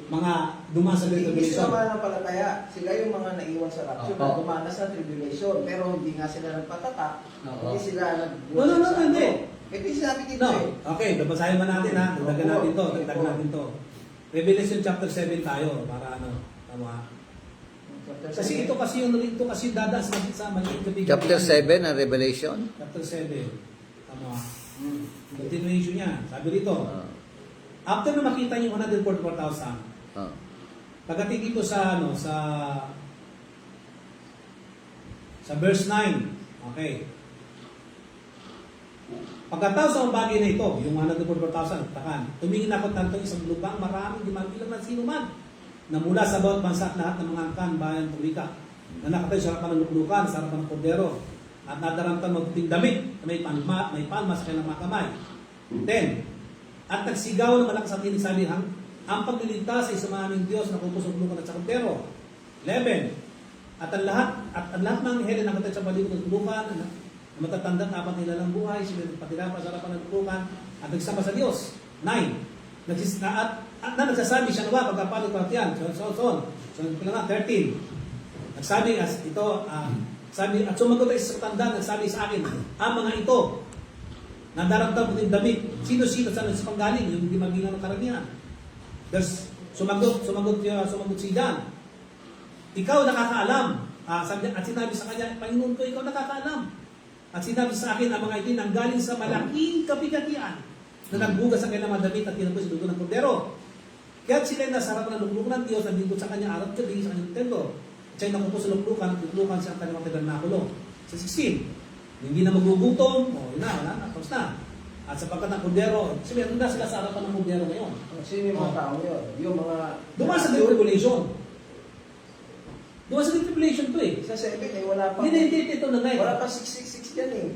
mga dumaan sa Great Hindi Tribulation. sila mananampalataya. Sila yung mga naiwan sa rapture Oo. na dumanas sa tribulation. Pero hindi nga sila nagpatatak. Oo. Hindi sila No, hindi. Ito yung sinabi dito No. eh. Okay, babasahin ba natin ha? Dagdagan Opo. natin to. Dagdagan Opo. natin to. Revelation chapter 7 tayo para ano, tama. Kasi ito kasi dadaan sa maliit na bigyan. Chapter 7 ng Revelation. Chapter 7. Tama. Continuation niya. Sabi rito, after na makita niyo 144,000, pagdating dito sa ano sa verse 9. Okay. Pagkatapos sa bagay na ito, yung 144,000, takan, tumingin ako tanto isang lubang, maraming di magbilang ng sino man, na mula sa bawat bansa at lahat ng mga angkan, bayan, tumika, na nakatayo sa harapan ng luklukan, sa harapan ng kordero, at nadaramtan magputing damit, na may palma sa kanilang mga kamay. 10. At nagsigaw ng malakas at tinig sabi, ang pagliligtas sa isumaming Diyos na kupos ng lukan at sa kordero. 11. At ang lahat ng anghel na nakatayo sa paligid ng lukan, na matatanda at apat nila ng buhay, sila nagpatira pa sa harapan ng lukan, at nagsama sa Diyos. 9. At nagsasabi siya nawa pagkapalit ko at yan. So, 13. Nagsabi sabi, at sumagot ay sa tanda, nagsabi sa akin, ang mga ito, nadaramdam ko yung damit, sino-sino sa panggaling, yung hindi magilang ng karamihan. There's, sumagot si John, ikaw nakakaalam. At sinabi sa kanya, Panginoon ko, ikaw nakakaalam. At sinabi sa akin, ang mga ito nanggaling sa malaking kapigatian, na nagbugas ang kanilang mga damit at tinapos sa dugo ng kordero. Kaya sila nasa harapan ng luklukan ng Diyos, nandito sa kanya araw gabi sa kanyang templo. At siya nakupos sa luklukan siya ang kanyang tabernakulo. Sa 16, hindi na magugutom, yun na, tapos na. At sapagkat ng kordero, sabihin, na sila sa harapan ng kordero ngayon. Sino yung mga tao yun? Yung mga... Dumaan sa Great Tribulation. Dumaan sa Great Tribulation to eh. Sa 7 eh, wala pa... Hindi, ito na nga eh. Wala pa 666 dyan eh.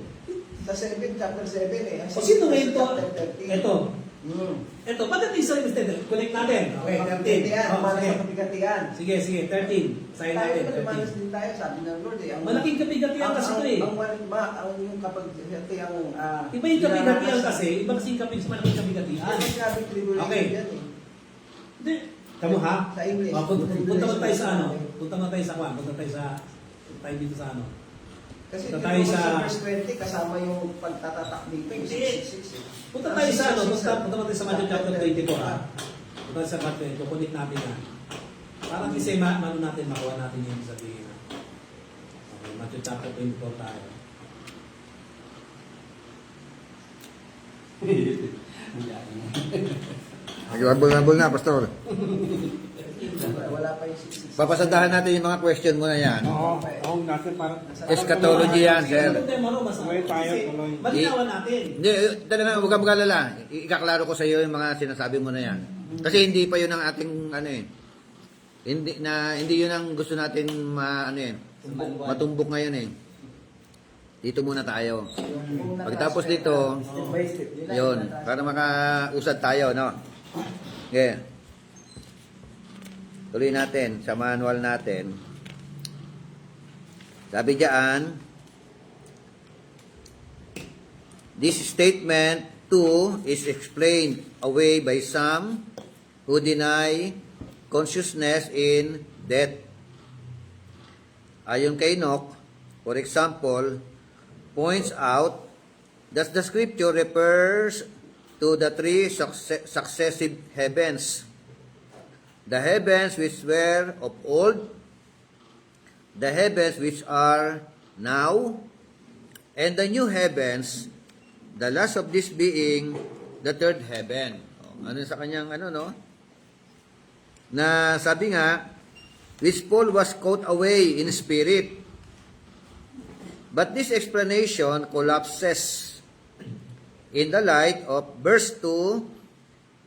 Sa 7, chapter 7 eh. O sino ngayon to? Chapter 13. Ito. Hmm. Ito, pagdating sa Revelation, connect natin. Okay, 13. Dumanas Sige. sa kapigatian. Sige, 13. Sign Tayo natin, pa dumanas 13. din tayo, sabi ng Lord eh. Malaking kapigatian kasi ito eh. Ang yung kapigatian... Iba yung kapigatian kasi, iba kasi yung malaking kapigatian. Yan ang sabi tribulation Okay. yan eh. Hindi. Kamu ha? Sa English. Punta mo tayo sa ano? Punta mo tayo sa kwan. Punta tayo dito sa ano? Kasi Punta dito tayo sa sa... verse 20, kasama yung pagtatatak dito, yung Hindi. 666 eh. Punta tayo sa ano? Punta mo tayo sa Matthew chapter 24 ha? Punta tayo sa Matthew 24. Connect natin yan. Parang kasi mano natin, makuha natin yung sabihin na. Okay, Matthew chapter 24 tayo. Nagabol na, Pastor. Wala pa yung 666. Papasandahan natin yung mga question mo na yan. Oo, natin para Eschatology yan, sir. Ang tema mo, mas Tuloy tayo, tuloy. malinawan natin. Hindi, talaga, huwag kang mag-alala. Ikaklaro ko sa iyo yung mga sinasabi mo na yan. Kasi hindi pa yun ang ating, hindi yun ang gusto natin matumbok ngayon eh. Dito muna tayo. Pagtapos dito, yun, para makausad tayo, no? Okay. Tuloy natin sa manual natin. Sabi diyan, this statement too is explained away by some who deny consciousness in death. Ayon kay Enoch, for example, points out Thus the scripture refers to the three successive heavens. The heavens which were of old, the heavens which are now, and the new heavens, the last of this being the third heaven. Ano sa kanyang no? Na sabi nga, which Paul was caught away in spirit. But this explanation collapses in the light of verse 2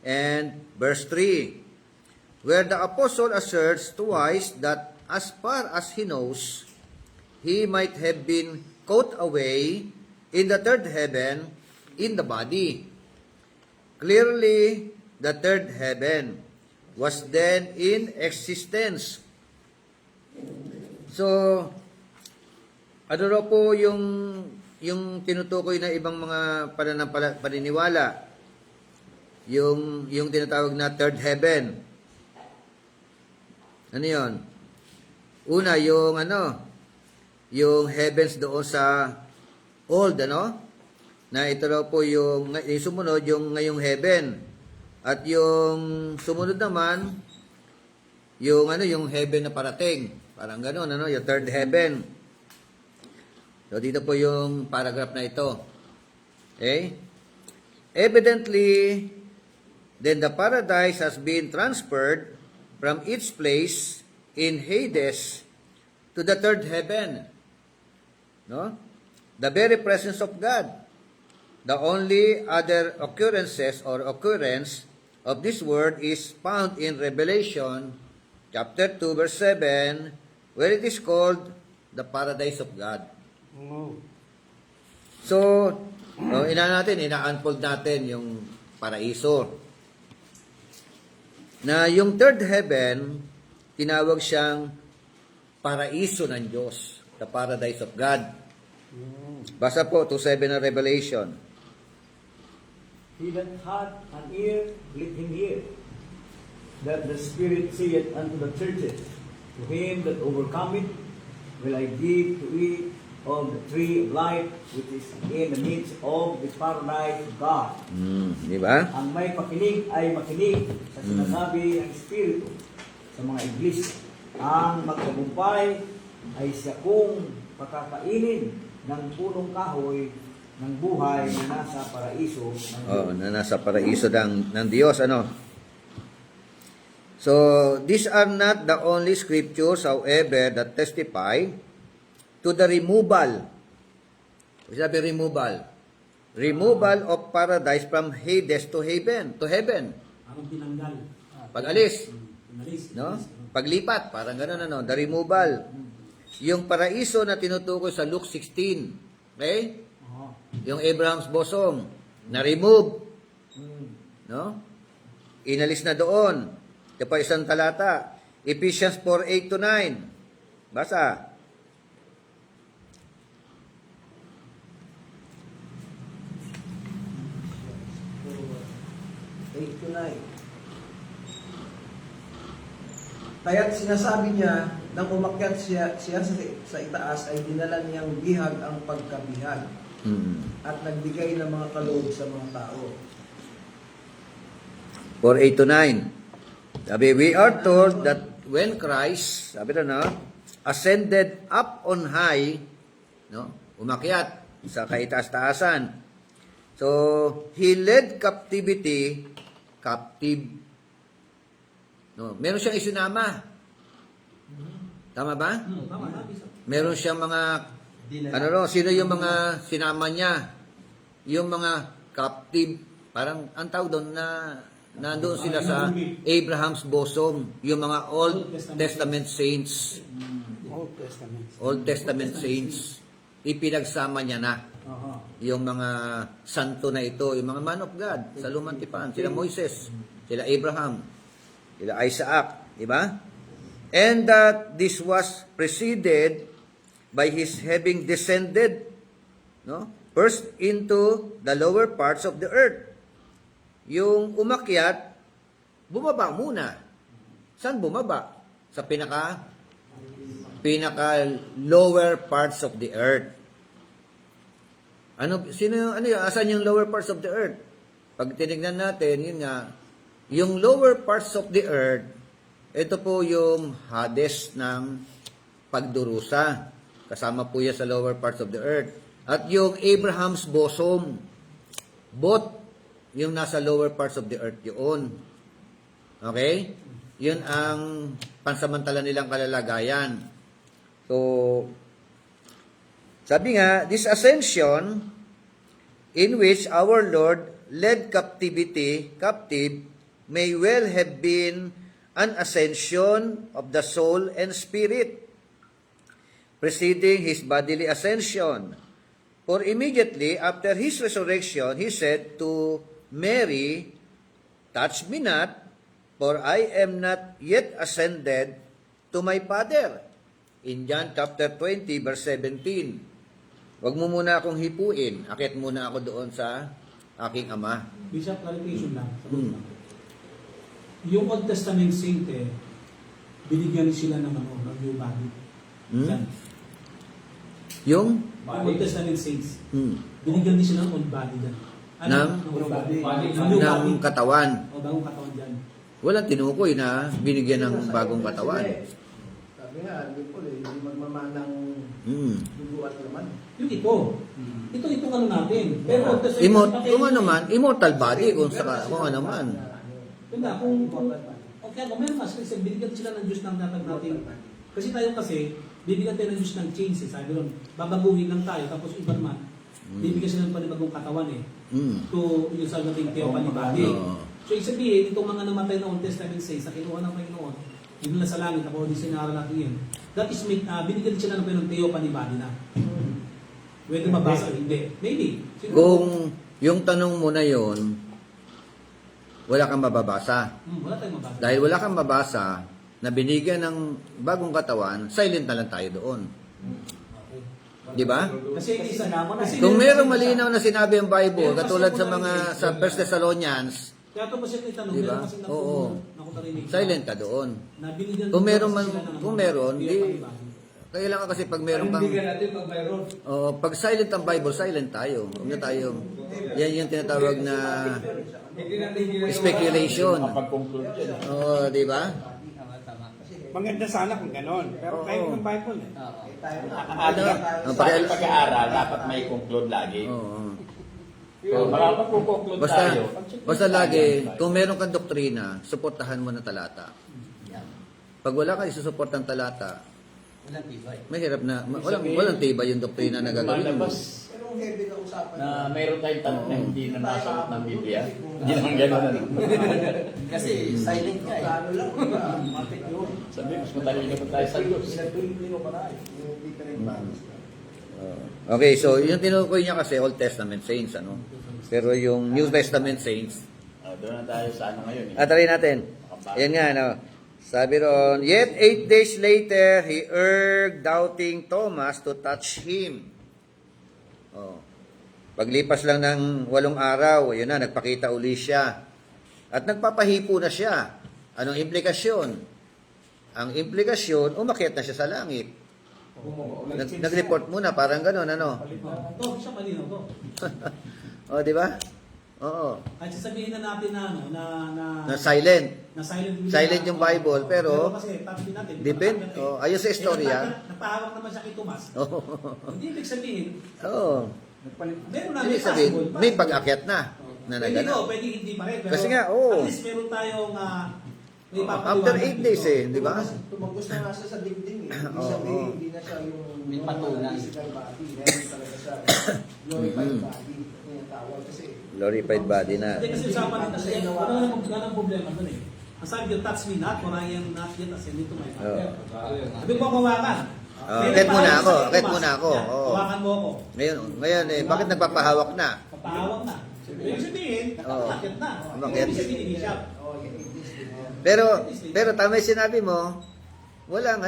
and verse 3, where the apostle asserts twice that as far as he knows, he might have been caught away in the third heaven in the body. Clearly, the third heaven was then in existence. So, ano raw po yung tinutukoy na ibang mga paniniwala? Yung tinatawag na third heaven. Ano yun? Una, yung heavens doon sa old, na ito raw po yung sumunod, yung ngayong heaven. At yung sumunod naman, yung heaven na parating. Parang gano'n, yung third heaven. So, dito po yung paragraph na ito. Okay? Evidently, then the paradise has been transferred from its place in Hades to the third heaven. No? The very presence of God. The only other occurrence of this word is found in Revelation chapter 2 verse 7, where it is called the paradise of God. Oh. So, ina-unfold natin yung paraiso. Na yung third heaven, tinawag siyang paraiso ng Diyos, the paradise of God. Basa po, 2:7 ng Revelation. He that hath an ear, let him hear, that the Spirit saith unto the churches, to him that overcometh will I give to eat of the tree of life, which is in the midst of the paradise of God. Di ba? Ang may pakinig ay makinig sa sinasabi ng Espiritu sa mga iglesia. Ang magtagumpay ay siya kung pakakainin ng punong kahoy ng buhay na nasa paraiso ng Diyos. Na nasa paraiso ng Diyos, So, these are not the only scriptures, however, that testify to the removal. Sabi removal. Removal of paradise from Hades to heaven. Parang tinanggal. Pag-alis. Pinalis. No? Paglipat. Parang gano'n, The removal. Yung paraiso na tinutukoy sa Luke 16. Okay? Yung Abraham's bosom. Na-remove. No? Inalis na doon. Ito pa isang talata. Ephesians 4:8-9. Basa. Kaya't sinasabi niya, nang umakyat siya sa itaas, ay dinala niyang bihag ang pagkabihag at nagbigay ng mga kaloob sa mga tao. 4:8-9. Sabi, we are told that when Christ, sabi ascended up on high, umakyat sa kaitaas-taasan. So, he led captivity captive. Meron siyang isinama. Tama ba? Tama. Meron siyang mga, sino yung mga sinama niya? Yung mga captive, parang ang tawag doon na nandoon sila sa Abraham's bosom, yung mga Old Testament saints. Old Testament saints. Ipinagsama niya na yung mga santo na ito, yung mga man of God sa Lumang Tipan, sila Moises, sila Abraham, sila Isaac, di ba? And that this was preceded by his having descended, first into the lower parts of the earth. Yung umakyat, bumaba muna. Saan bumaba? Sa pinaka lower parts of the earth. Asan yung lower parts of the earth? Pag tinignan natin, yun nga, yung lower parts of the earth, ito po yung Hades ng pagdurusa. Kasama po yan sa lower parts of the earth. At yung Abraham's bosom, both yung nasa lower parts of the earth yun. Okay? Yun ang pansamantala nilang kalalagayan. So, sabi nga, this ascension in which our Lord led captive may well have been an ascension of the soul and spirit, preceding his bodily ascension. For immediately after his resurrection, he said to Mary, "Touch me not, for I am not yet ascended to my Father." In John chapter 20, verse 17. Huwag mo muna akong hipuin. Akit muna ako doon sa aking Ama. Bishop, clarification lang. Yung Old Testament saint, binigyan sila ng ng new body. Hmm? Yan. Yung? Old Testament saints, Hmm. binigyan din sila ng old body dyan. Ng? old body. Ng new Ng body. katawan. O, bagong katawan dyan. Walang tinukoy na binigyan ng bagong katawan. Sabi nga, hindi po, hindi magmamanang Hmm. dugo at laman. Yung ito. Itong ano natin. Pero Old Testament, Kung ano man, immortal body, kung ano man. Yun na, okay, kung meron mas, kasi binigyan sila ng Diyos ng dapat natin. Kasi tayo bibigyan tayo ng Diyos ng change. Sabi ron, babaguhin lang tayo, tapos iba naman, bibigyan sila ng panibagong katawan to yung sa nating theophany body. So, ibig sabihin, itong mga namatay na Old Testament saints, sa kinuha ng Panginoon, hindi na sa langit, ako di sinaral natin yun. That is, binigyan sila ng Panginoon theophany body na. Pwede mabasa, hindi. Maybe. Siguro, Kung yung tanong mo na yon, wala kang mababasa. wala tayong mabasa. Dahil wala kang mabasa na binigyan ng bagong katawan, silent na lang tayo doon. Di ba? Kasi isa na mo na. Kung merong malinaw na sinabi ang Bible, katulad sa mga sa 1 Thessalonians, Kaya ito pa siya itanong, Di ba? meron kasing Oo. nakutarinig. silent ka doon. Na binigyan Kung meron sila man, ng- kung meron, Hindi di, pa iba. kailangan kasi pag meron kang, Bigyan natin pag mayroon. pag silent ang Bible, silent tayo. Huwag na tayo. Yan yung tinatawag na Hindi natin ginagawa. speculation. Makapag-conclude yan. Oo, di ba? Maganda sana kung ganon. Pero Oo. tayo ng Bible eh. Ang Sa ating pag-aaral, dapat may conclude lagi. Oo. So, makapag-conclude tayo. Basta lagi, kung meron kang doktrina, suportahan mo ng talata. Pag wala kang isusupport ng talata, Walang tibay. mahirap na, walang tibay yung doktrina na gagawin mo. Lumalabas Pero kung heavy na usapan na mayroon tayong tanong na hindi na nasagot ng Biblia. Hindi naman gano'n. Kasi silent ka eh. Ano lang, matik yun. Sabi, mas matalino pa tayo sa Diyos. Pinagpilipino pa tayo. Yung different values. Okay, so yung tinukoy niya kasi Old Testament saints, ano? Pero yung New Testament saints, Doon na tayo sa ano ngayon. try natin. Yan nga, no? Sabi ron, yet 8 days later, he urged doubting Thomas to touch him. Oh. Paglipas lang ng 8 araw, yun na, nagpakita uli siya. At nagpapahipo na siya. Anong implikasyon? Ang implikasyon, umakyat na siya sa langit. Nag-report muna, parang gano'n, ano? Ito, siya malinaw to. O, di ba? Oo. Kahit sasabihin na natin na ano, Na silent. na silent. Silent yung Bible, pero kasi sabi natin, depend. Oh, ayos sa istorya. Napahawak naman siya kay Tomas. Oo. Hindi ibig sabihin, Oo. meron na Ibig sabihin, may pag-akyat na. Na Pwede naganap. pwede hindi pa rin. Pero Kasi nga, oo. At least meron tayong may After 8 days di ba? Tumagos na nga siya sa dingding eh. Hindi Oo. sabihin, hindi na siya yung May patunay. physical body. Meron talaga siya glorified body. Yung tawag kasi. Glorified body na. Hindi kasi usapan nito siya. Wala nang problema doon eh. Ang sabi ko, touch me not, for I am not yet ascended to my Father. Sabi ko, hawakan. Akit muna ako, akit muna ako. Oo. Hawakan mo ako. Ngayon bakit nagpapahawak na? Papahawak na. Ibig sabihin, Oo. umakyat na. Umakyat. Ibig sabihin, Bishop. Oh, yeah, this din. Pero tama yung sinabi mo, walang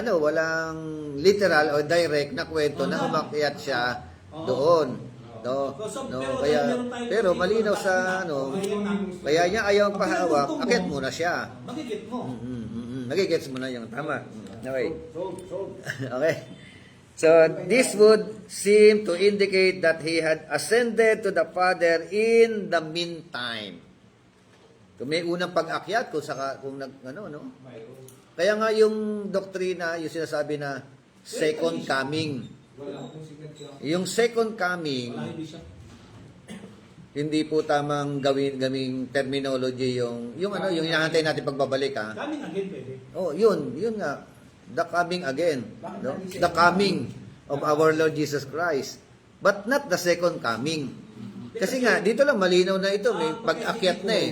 literal o direct na kwento na umakyat siya doon. No, pero malinaw sa kaya niya ayaw pahawak, akyat muna siya. Magigit mo. Nagigets mo na yung tama. Okay. Okay. So this would seem to indicate that he had ascended to the Father in the meantime. Kung may unang pag-akyat, kung Mayroon. Kaya nga yung doktrina, yung sinasabi na second coming. Wala akong signature. Yung second coming, Wala hindi siya. hindi po tamang gaming terminology yung hinahantay natin pagbabalik ha. Coming again pwede. Oh, yun nga. The coming again, no? The coming of our Lord Jesus Christ. But not the second coming. Kasi nga dito lang malinaw na ito, may pag-akyat na eh.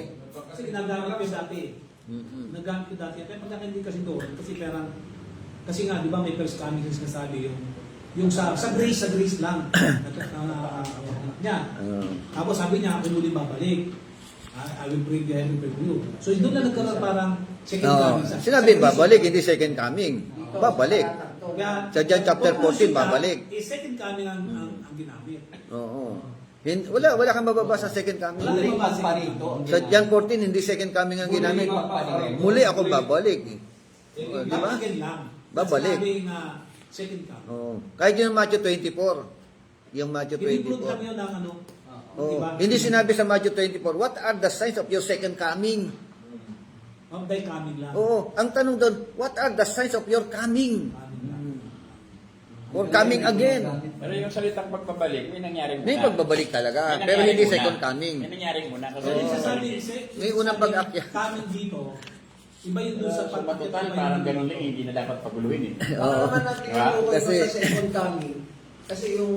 Kasi ginagamit ko dati. Mm-mm. Nagamit ko dati. Pero pagka hindi kasi doon, kasi nga, di ba may first coming yung sinasabi yung sa grace lang. Niya. Tapos sabi niya, ako muli babalik. I will bring the heaven for you. So doon na nagkaroon parang second coming. Sinabi babalik, hindi second coming. Babalik. Kaya, Sa John chapter 14, babalik. Second coming ang ginamit. Oo. Wala kang mababasa sa second coming. Wala Muling naman magparito. Sa John 14, hindi second coming ang ginamit. Muli ako babalik. Di ba? Again lang. Babalik. Sabi na second coming. Oo. Kahit yung Matthew 24. Yung Matthew Giniplog 24. lang yun ng ano. Oo. Diba? Hindi sinabi sa Matthew 24, what are the signs of your second coming? Of thy coming lang. Oo. Ang tanong doon, what are the signs of your coming? Coming lang. Or coming again? Pero yung salitang pagbabalik, may nangyari muna. May pagbabalik talaga, May pero nangyari hindi muna. second coming. May nangyari muna. Kasi So, yung Oo. sasabi, May unang pag-akyat. Coming dito, iba yun doon sa so, matutal, parang ganun lang, hindi na dapat paguluhin eh. Baka naman natin Diba? yung Kasi- sa second coming. Kasi yung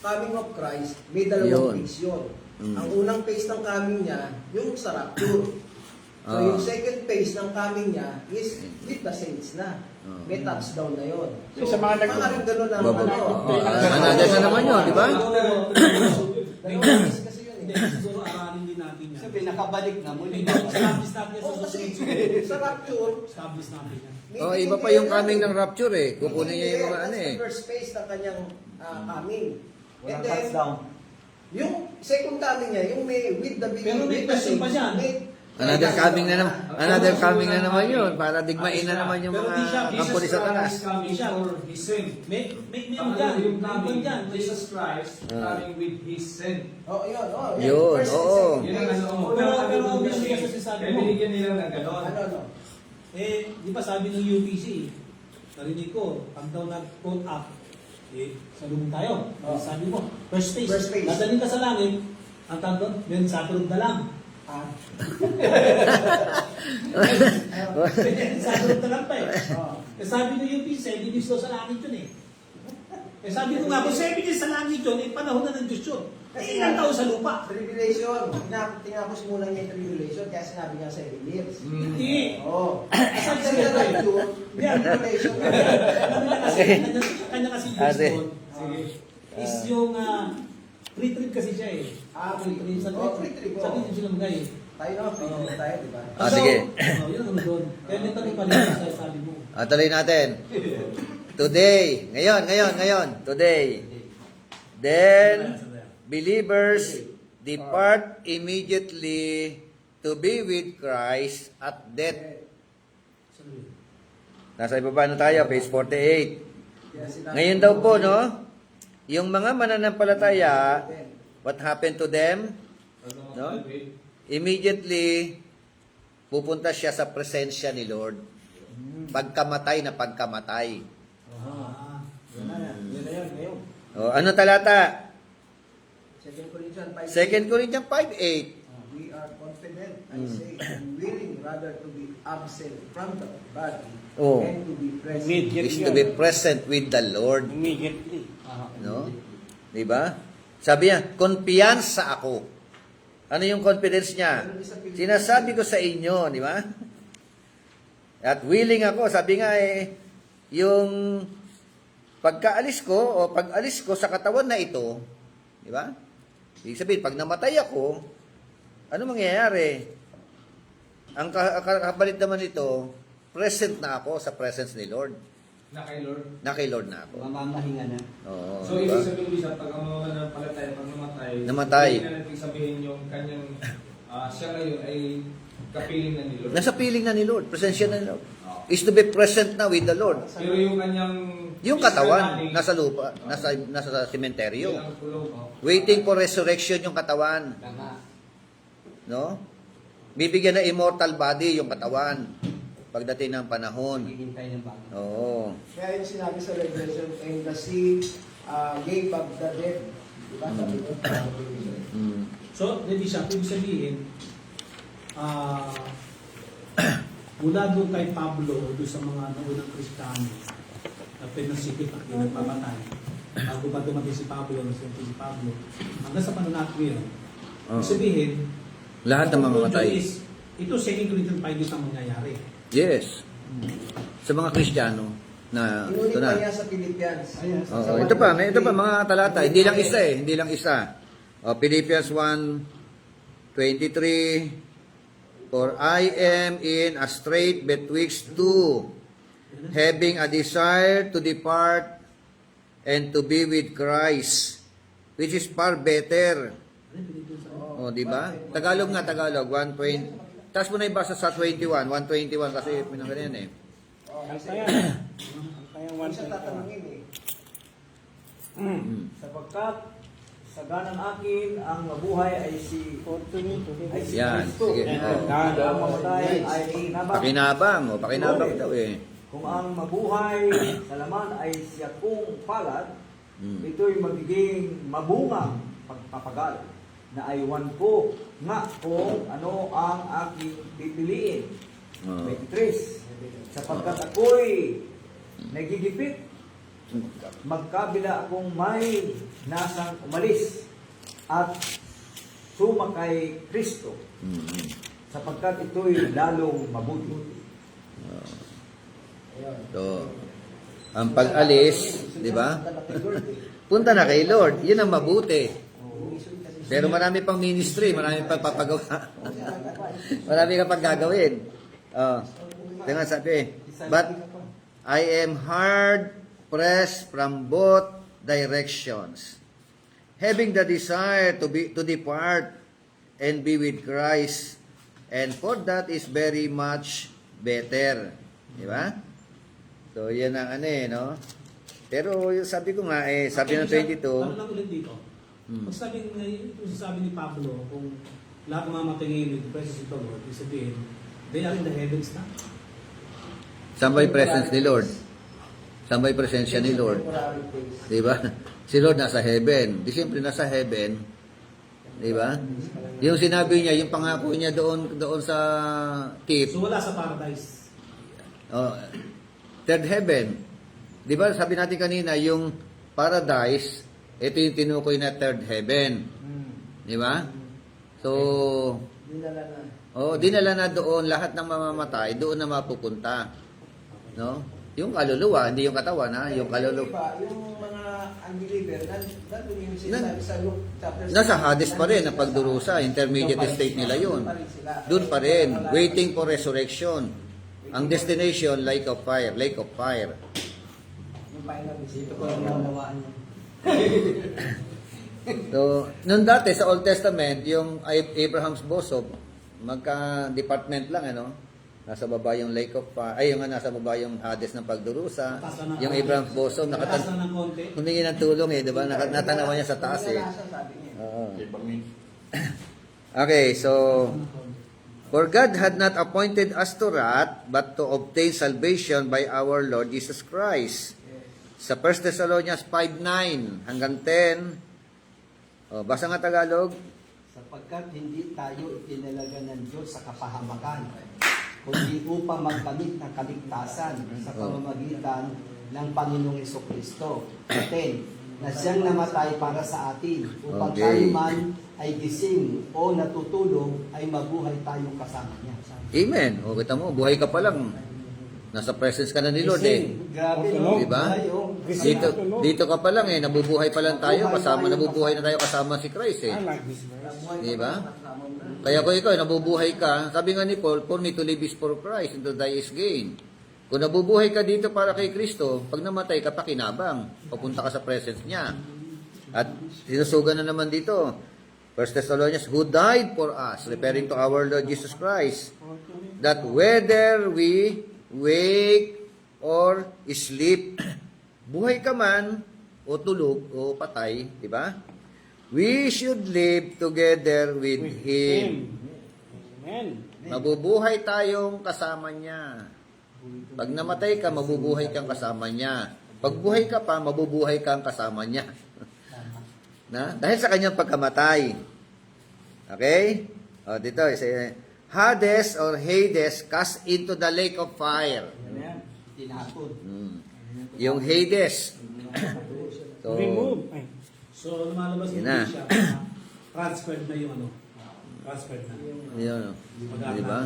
coming of Christ, may dalawang Yun. phase yun. Mm. Ang unang phase ng coming niya, yung sa rapture. So Ah. yung second phase ng coming niya is with the saints na. Ah. May touchdown na yun. Yung sa mga nag- parang ganun ang Babalik. ano. Another na naman yun, di ba? Dalawang phase kasi yun Hindi, eh. siguro aralin din natin yan. Sabi, nakabalik na muli. Establish natin yan sa Oh, kasi susunod. sa rapture, Establish natin yan. Oh, iba pa yung coming ng rapture eh. Kukunin niya yung mga ano eh. That's the first phase ng kanyang coming. Walang And then, touchdown. yung second coming niya, yung may with the Pero may with the question pa saints, dyan. may- Another coming na naman. Another coming na naman yun. Para digmain na naman yung Pero mga di siya, kampo ni Satanas. is coming for his sin. May Ang dyan. yung May coming, dyan. Jesus Christ coming with his sin. Oh, yun. Oh, Yun, First and oo. second Yun ang phase. ano. Pero obviously kasi sinasabi Kaya mo. binigyan nila ng gano'n. Ano. Di ba sabi ng UPC, narinig ko, pag daw nag-quote up, salubong tayo. Oh. Sabi mo, first phase. First phase. Dadaling ka sa langit, ang tawag doon, then sa tulog na lang. Ah. Sa tulog na lang pa eh. Oh. Sabi ng UPC, hindi daw sa langit yun eh. Sabi ko nga, kung 7 years sa langit yun, panahon na ng Diyos yun. Ilang taon sa lupa? Tribulation. Tinapos muna niya yung tribulation kaya sinabi niya 7 years. Hindi. Oo. Sabi Kasi sa na rapture, tribulation. Kanya kasi Diyos Ate. doon, is yung pre-trip kasi siya eh. Pre-trip. Sa Oh, pre-trip. Sa Diyos sila magay eh. Tayo na, pre-trip tayo, di ba? Ah, sige. Yun ang ano doon. Kaya may tanong pa rin sa sabi mo. Tuloy natin. Today. Ngayon. Today. Then, believers depart immediately to be with Christ at death. Nasa ibaba na tayo, page 48. Kaya sinabi Ngayon daw po, no? Yung mga mananampalataya, what happened to them? No? Immediately, pupunta siya sa presensya ni Lord. Pagkamatay na pagkamatay. Yun na yan. Yun na yan. Ngayon. O, ano talata? 2 Corinthians 5. 2 Corinthians 5:8. We are confident, I say, and willing rather to be absent from the body Oh. and to be present. Is to be present with the Lord. Immediately. No? Di ba? Sabi niya, kumpiyansa ako. Ano yung confidence niya? Sinasabi ko sa inyo, di ba? At willing ako, sabi nga yung pagkaalis ko o pag-alis ko sa katawan na ito, di ba? Ibig sabihin, pag namatay ako, ano mangyayari? Ang kapalit naman ito, present na ako sa presence ni Lord. Na kay Lord. Na kay Lord na ako. Mamamahinga na. Oo, So, di ba? ibig sabihin sa pag ang mga napalataya, pag Namatay. hindi na natin sabihin yung kanyang siya ngayon ay kapiling na ni Lord. Nasa piling na ni Lord, presensya na ni Lord. Oo. is to be present now with the Lord. Pero yung kanyang Yung katawan, nasa lupa, nasa sementeryo. ang kulong, Waiting for resurrection yung katawan. Tama. No? Bibigyan ng immortal body yung katawan pagdating ng panahon. Hihintay ng bago. Oo. Kaya yung sinabi sa Revelation, and the sea gave up the dead. Diba? Sabi ko, Mm. So, hindi siya, ibig sabihin, mula doon kay Pablo o doon sa mga naunang Kristiyano na pinasikip at pinagpapatay, bago pa dumating si Pablo, si Pablo, hanggang sa panahon natin ngayon, Oo. ibig sabihin, Lahat ng mamamatay. ito 2 Corinthians 5 din ang mangyayari. Yes. Sa mga Kristiyano na ito Inulit pa na. niya sa Philippians. Oo, ito pa mga talata, hindi lang isa hindi lang isa. Philippians 1:23, for I am in a strait betwixt two, having a desire to depart and to be with Christ, which is far better. Oh, di ba? Tagalog nga, Tagalog, 120. Tapos mo na ibasa sa 121 kasi pinangganyan eh. Kantayan. Kantayan Kung siya 121. tatanungin eh. Sapagkat sa ganang akin ang mabuhay ay si Yan, Kristo. sige. And Oh. ang mamatay ay pakinabang. Pakinabang ito eh. Kung ang mabuhay sa laman ay siya kung palad, Mm. ito'y magiging mabungang pagpapagal na aywan ko nga kung ano ang aking pipiliin. Oh. 23. Sapagkat ako'y nagigipit, magkabila akong may nasang umalis at sumakay Kristo, Mm. sapagkat ito'y lalong mabuti. So, ang pag-alis, di ba? Punta na kay Lord. Yun ang mabuti. Pero marami pang ministry, marami pang papagawa. Marami ka pang gagawin. Tingnan sabi, but I am hard pressed from both directions, having the desire to depart and be with Christ, and for that is very much better. Di ba? So, yan ang no? Pero yung sabi ko nga, sabi ng 22, Ano lang ulit dito? Pag sabi ni Pablo, kung lahat ng mamatay ngayon with the presence of the Lord, ibig sabihin, they are in the heavens na. sambay presence ni Lord. Sambay presensya ni Lord. Di ba? Si Lord nasa heaven. Di siyempre nasa heaven. Di ba? Yung sinabi niya, yung pangako niya doon sa tip, So wala sa paradise. third heaven. Di ba? Sabi natin kanina, yung paradise, ito yung tinukoy na third heaven. Di ba? So, dinala na doon lahat ng mamamatay, doon na mapupunta. No? Yung kaluluwa, hindi yung katawan, ha? Yung kaluluwa. Yung mga unbeliever, nandun yung sinasabi sa Luke chapter 6. Nasa Hades pa rin ang pagdurusa, intermediate state nila yun. Doon pa rin, waiting for resurrection. Ang destination, lake of fire. Yung final Dito ko lang naunawaan niya. So, noon dati sa Old Testament, yung Abraham's bosom, magka-department lang, Nasa baba yung lake of fire, nasa baba yung Hades ng pagdurusa. Yung Abraham's bosom, Taas na ng konti. humingi ng tulong di ba? Natanawan niya sa taas sabi niya. Oo. Okay, so, for God had not appointed us to wrath, but to obtain salvation by our Lord Jesus Christ. Sa 1 Thessalonians 5:9 hanggang 10, basa nga Tagalog. Sapagkat hindi tayo itinalaga ng Diyos sa kapahamakan, kundi upang magkamit ng kaligtasan sa pamamagitan ng Panginoong Hesukristo. 10. Na siyang namatay para sa atin, upang Okay. tayo man ay gising o natutulog, ay mabuhay tayong kasama niya. Amen. O kita mo, buhay ka pa lang. Nasa presence ka na ni Lord Gising. Grabe, no? Diba? Buhay, oh. Dito ka pa lang nabubuhay pa lang tayo, nabubuhay na tayo kasama si Christ I like this verse. Di ba? Kaya kung ikaw, nabubuhay ka, sabi nga ni Paul, for me to live is for Christ, and to die is gain. Kung nabubuhay ka dito para kay Kristo, pag namatay ka, pakinabang. Papunta ka sa presence niya. At sinusugan na naman dito, 1 Thessalonians, who died for us, referring to our Lord Jesus Christ, that whether we wake, or sleep. Buhay ka man, o tulog, o patay, di ba? We should live together with Him. Amen. Mabubuhay tayong kasama niya. Pag namatay ka, mabubuhay kang kasama niya. Pag buhay ka pa, mabubuhay kang kasama niya. Na? Dahil sa kanyang pagkamatay. Okay? O, dito, Hades or Hades cast into the lake of fire. Tinapon. Yung Hades. So, Remove. Ay, So, lumalabas Yun hindi na. siya. Transferred na yung ano. Transferred na. yun, di ba?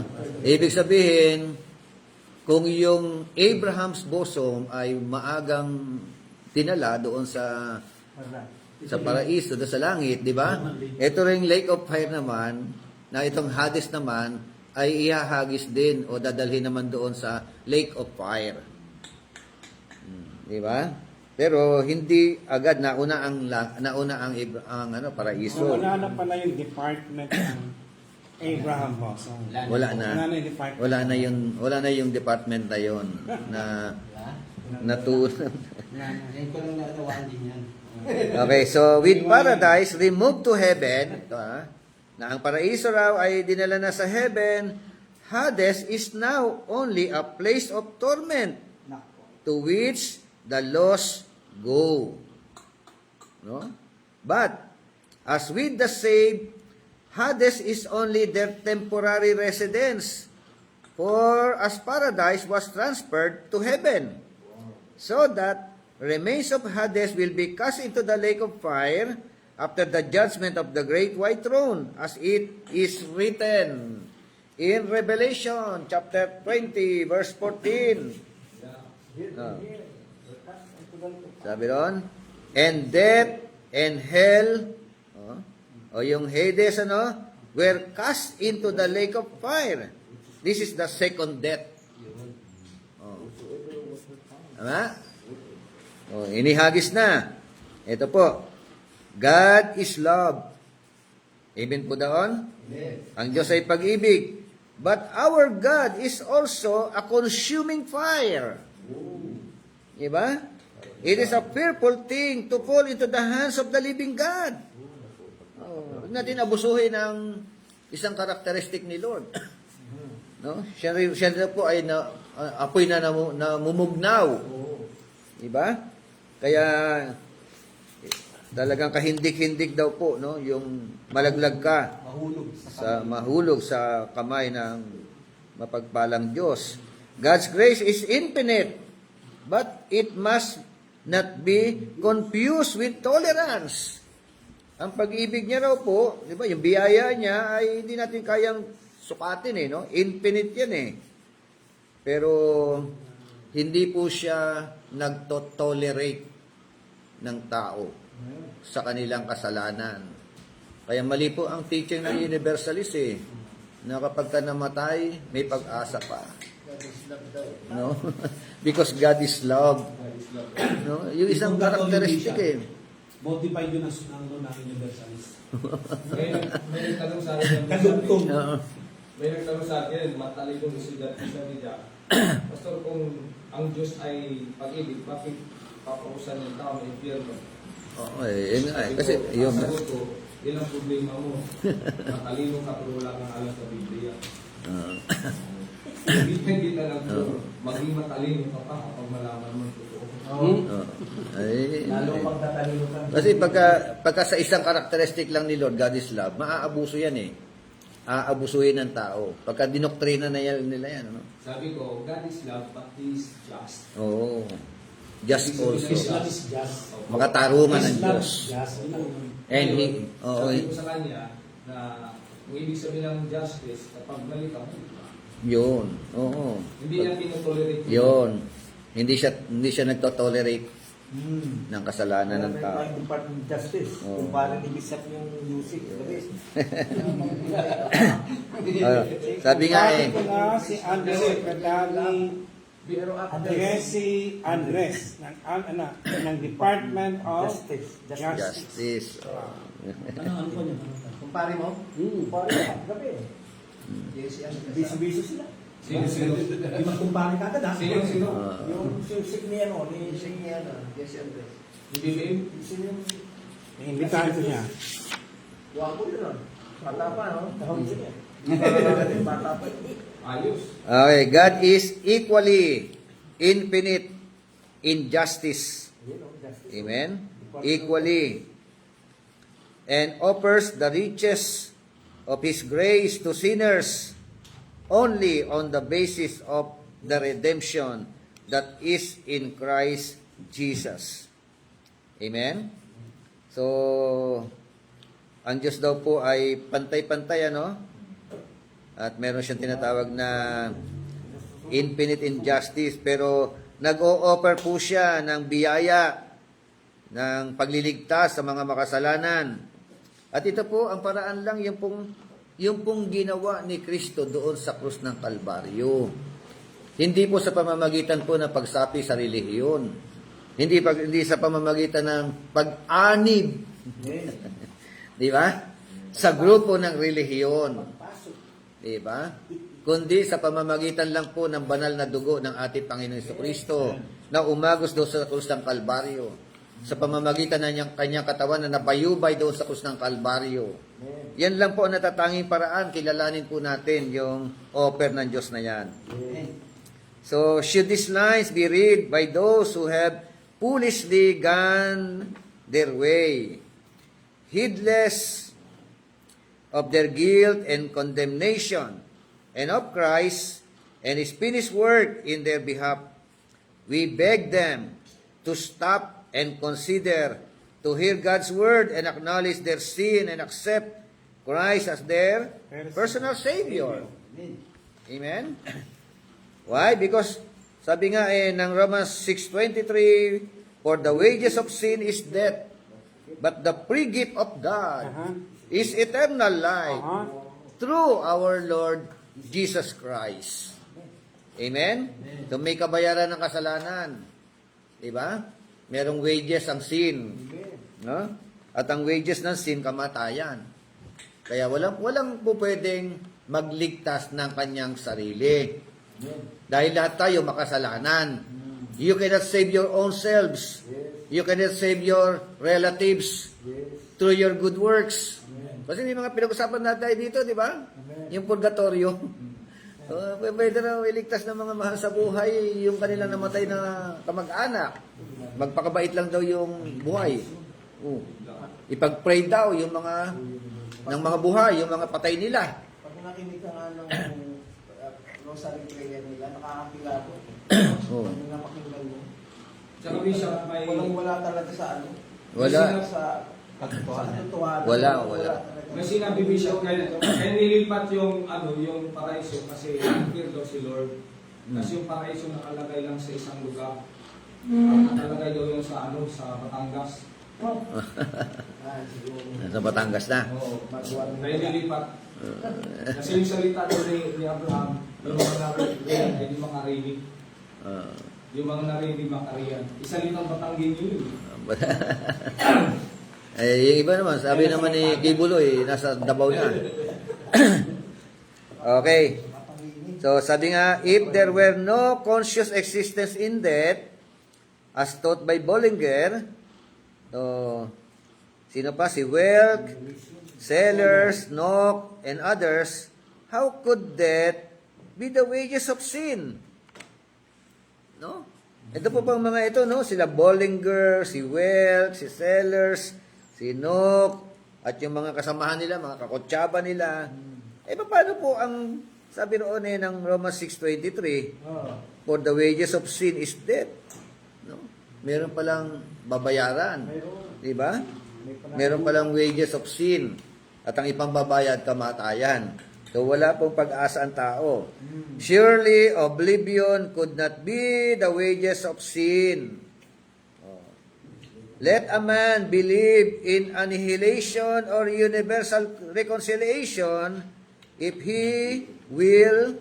Ibig sabihin, kung yung Abraham's bosom ay maagang tinala doon sa paraiso, doon sa langit, di ba? Ito ring lake of fire naman, na itong Hades naman, ay ihahagis din o dadalhin naman doon sa lake of fire. Di ba? Pero hindi agad nauna ang paraiso. wala na pala yung department ng Abraham Bosom. Wala na. Wala na yung department. Wala na yung department na yon na Ngayon ko lang natawan din yan. Okay, so with paradise removed to heaven, ito na ang paraiso raw ay dinala na sa heaven, Hades is now only a place of torment to which the lost go. No? But as with the saved, Hades is only their temporary residence, for as paradise was transferred to heaven, so that remains of Hades will be cast into the lake of fire after the judgment of the great white throne, as it is written in Revelation chapter 20 verse 14. Sabi ron, and death and hell, o yung Hades, were cast into the lake of fire. This is the second death. Tama? Inihagis na. Ito po. God is love. Amen po doon? Ang Diyos ay pag-ibig. But our God is also a consuming fire. Diba? It is a fearful thing to fall into the hands of the living God. Huwag natin abusuhin ang isang karakteristik ni Lord. No? Siya po ay apoy na namumugnaw. Diba? Kaya talagang kahindik-hindik daw po, no, yung malaglag ka, mahulog sa kamay ng mapagpalang Diyos. God's grace is infinite, but it must not be confused with tolerance. Ang pag-ibig niya raw po, di ba, yung biyaya niya ay hindi natin kayang sukatin no? Infinite yan Pero hindi po siya nagto-tolerate ng tao sa kanilang kasalanan. Kaya mali po ang teaching ng Universalist na kapag ka namatay, may pag-asa pa. No? Because God is love. No? Yung isang karakteristik Modified yun ng Universalist. May nagtanong sa akin. May nagtanong sa akin, matalino si Jack. Pastor, kung ang Diyos ay pag-ibig, bakit papausan ng tao ng impyerno? Oo, kasi yun. Ang sagot ko, yun ang problema mo. Matalino ka pero wala kang alam sa Biblia. Hindi na lang maging matalino ka pa kapag malaman mo totoo. Lalo pag natalino ka. Kasi pagka sa isang karakteristik lang ni Lord, God is love, maaabuso yan Aabusuhin ng tao. Pagka dinoktrina na nila yan. Sabi ko, God is love, but He is just. Oo. Just also. His love is just. Makatarungan ng His love Diyos. is just. And He, sabi ko sa kanya na kung ibig sabihin ng justice, kapag mali ka, yun. Oo. hindi niya tinotolerate. Yun. Hindi siya nagtotolerate ng kasalanan ng tao. Department of Justice. Oo. Kung parang ibisap yung music. Sabi nga Bakit ko na si Andres Kadali Pero Jesse Andres ng Department of Justice. Justice. Ano po niya? kumpare mo, Parang gabi. JC ano Biso-biso sila. Sino? Di magkumpare ka agad ha? Sino? Yung siksik ni ano, ni Ising niya na, yes and yes. Hindi ba yun? sino yung Imbitahan ko siya. Wapo yun ah. Bata pa, no? tahong siya? Bata pa yun. Ayos. Okay, God is equally infinite in justice. Yun, oh, justice. Amen? Equally. And offers the riches of His grace to sinners only on the basis of the redemption that is in Christ Jesus. Amen? So, ang Diyos daw po ay pantay-pantay, ano? At meron siyang tinatawag na infinite injustice, pero nag-o-offer po siya ng biyaya ng pagliligtas sa mga makasalanan. At ito po, ang paraan lang, yung pong ginawa ni Kristo doon sa krus ng Kalbaryo. Hindi po sa pamamagitan po ng pagsapi sa relihiyon. Hindi sa pamamagitan ng pag-anib. Di ba? Sa grupo ng relihiyon. Di ba? Kundi sa pamamagitan lang po ng banal na dugo ng ating Panginoon Jesucristo na umagos doon sa krus ng Kalbaryo. Sa pamamagitan ng kanyang katawan na nabayubay doon sa krus ng Kalbaryo. Yan lang po ang natatanging paraan. Kilalanin po natin yung offer ng Diyos na yan. So, should these lines be read by those who have foolishly gone their way, heedless of their guilt and condemnation, and of Christ and His finished work in their behalf, we beg them to stop and consider, to hear God's word and acknowledge their sin and accept Christ as their personal Savior. Amen? Why? Because sabi nga ng Romans 6:23, for the wages of sin is death, but the free gift of God is eternal life through our Lord Jesus Christ. Amen? So may kabayaran ng kasalanan. Diba? Merong wages ang sin. No? At ang wages ng sin, kamatayan. Kaya walang po pwedeng magligtas ng kanyang sarili. Dahil lahat tayo makasalanan. You cannot save your own selves. You cannot save your relatives through your good works. Kasi may mga pinag-usapan natin dito, di ba? Yung purgatorio. So, pwede na iligtas ng mga mahal sa buhay yung kanilang namatay na kamag-anak. Magpakabait lang daw yung buhay. Ipag-pray daw yung mga ng mga buhay, yung mga patay nila. Pag nakinig ka nga ng rosary prayer nila, nakakakila ko. Oh. Pag napakinggan mo. Tsaka Bishop, may... Walang-wala talaga sa ano. Wala. Sa katotohanan. Wala. talaga. May sinabi Bishop, kaya nilipat yung yung paraiso kasi fear daw si Lord. Kasi yung paraiso nakalagay lang sa isang lugar. Nakalagay daw yung sa sa Batangas. Siguro. Sa Batangas na. Oo. Kaya nilipat. Kasi yung salita daw ni Abraham, yung mga narinig ay yung mga rinig. Yung mga narinig makariyan. Isalitang Batanggin yun. Yung iba naman, sabi naman ni Kibuloy, nasa Davao na. Okay. So, sabi nga, if there were no conscious existence in death, as taught by Bollinger, sino pa? Si Welk, Sellers, Nock, and others, how could death be the wages of sin? No? Ito po pang mga ito, no? Sila Bollinger, si Welk, si Sellers, si Nock, at yung mga kasamahan nila, mga kakotsaba nila. Paano po ang sabi roon ng Romans 6:23, for the wages of sin is death. No? Meron palang babayaran. Di ba? Meron palang wages of sin. At ang ipambabayad, kamatayan. So wala pong pag-asa ang tao. Surely oblivion could not be the wages of sin. Let a man believe in annihilation or universal reconciliation if he will,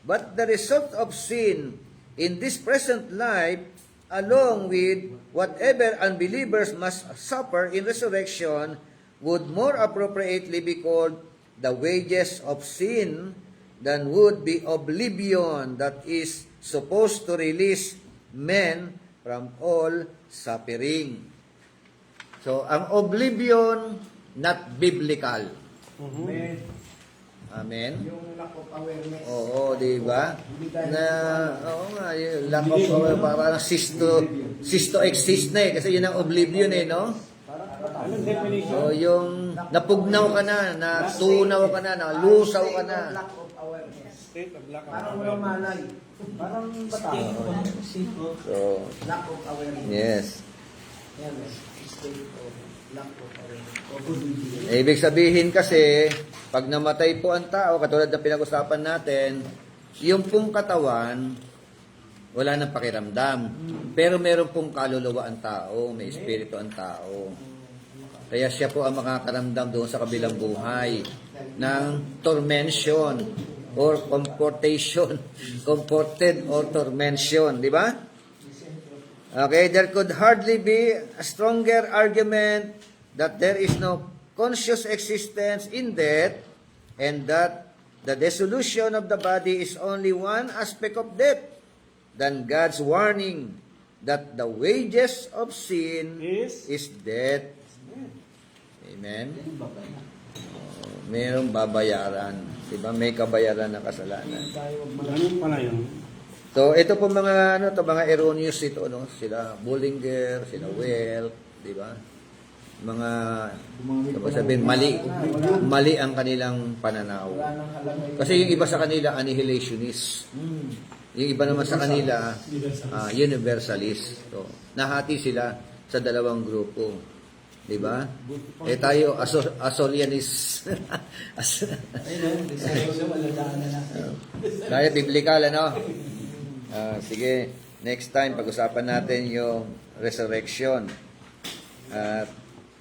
but the result of sin in this present life, along with whatever unbelievers must suffer in resurrection, would more appropriately be called the wages of sin than would be oblivion that is supposed to release men from all suffering. So, ang oblivion, not biblical. Amen. Amen? Yung lack of awareness. Oo, di ba? Hindi tayo Oo nga, yung lack of parang cease to exist na eh. Kasi yun ang oblivion eh, no? Anong definition? O yung napugnaw ka na, natunaw ka na, nalusaw ka na. Lack of awareness. State of lack of Parang awareness. walang malay. Parang bata. So, Lack of awareness. yes. Yan, state of lack of awareness. Ibig sabihin kasi, pag namatay po ang tao, katulad ng pinag-usapan natin, yung pong katawan, wala nang pakiramdam. Pero meron pong kaluluwa ang tao, may espiritu ang tao. Kaya siya po ang makakaramdam doon sa kabilang buhay ng tormention or comfortation. Comforted or tormention, di ba? Okay, there could hardly be a stronger argument that there is no conscious existence in death and that the dissolution of the body is only one aspect of death than God's warning that the wages of sin is death. Amen? Mayroong babayaran. Diba? May kabayaran ng kasalanan. Ganun pala yun. So, ito po mga mga erroneous ito, no? Sila Bullinger, sila Well, di ba? Mga sabihin, mali ang kanilang pananaw. Wala nang halagay. Kasi yung iba sa kanila annihilationist. Yung iba naman sa kanila universalist. So, nahati sila sa dalawang grupo. Di ba? Eh tayo Asorianist. Ayun, discussion, maladaan na natin. Tayo biblical, ano? Sige, next time pag-usapan natin yung resurrection. At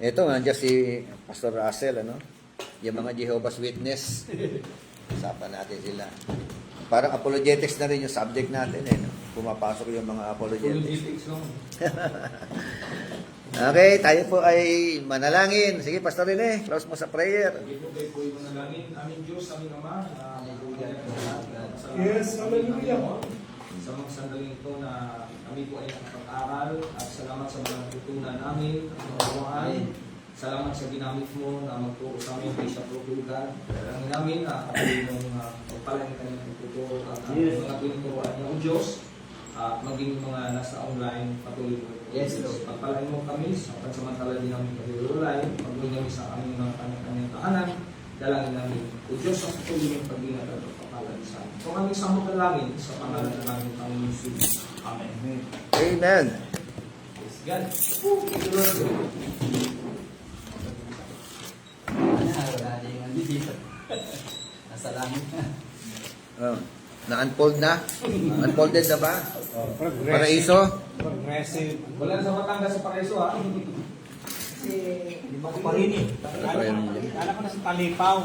ito, nandiyan si Pastor Russell, ano? Yung mga Jehovah's Witness. Usapan natin sila. Parang apologetics na rin yung subject natin, eh. No? Pumapasok yung mga apologetics. Politics lang. Okay, tayo po ay manalangin. Sige, Pastor Rene, close mo sa prayer. Sige po kayo po yung manalangin. Aming Diyos, aming Ama, na magulay po lahat. Yes, hallelujah. Sa mga sandaling ito na kami po ay nakapag-aral at salamat sa mga natutunan namin at mawawaan. Salamat sa ginamit mo na magturo sa amin kay sa Propulgar. Dalangin namin na kapatid mong pagpalang kanyang tuturo at mga tinuturoan niyo, O Diyos, at maging mga nasa online patuloy po. Yes, Lord. Pagpalain mo kami sa pansamantala din namin pag-ulay, pagpatuloy kami sa aming mga kanyang tahanan. Dalangin namin, O Diyos, ang patuloy ng pag-ingat at pagpapalan sa amin. Kung aming samot dalangin sa pangalan ng aming Panginoon Jesus. Amen. Amen. Yes, God. Thank you, Lord. Wala na yung ano dito. Nasa langit na. Na-unfold na? Unfolded na ba? Progressive. Paraiso? Progressive. Wala na sa Batangas sa Paraiso, ha? Kasi Hindi mo ko pa rin eh. Kala ko nasa Talipaw.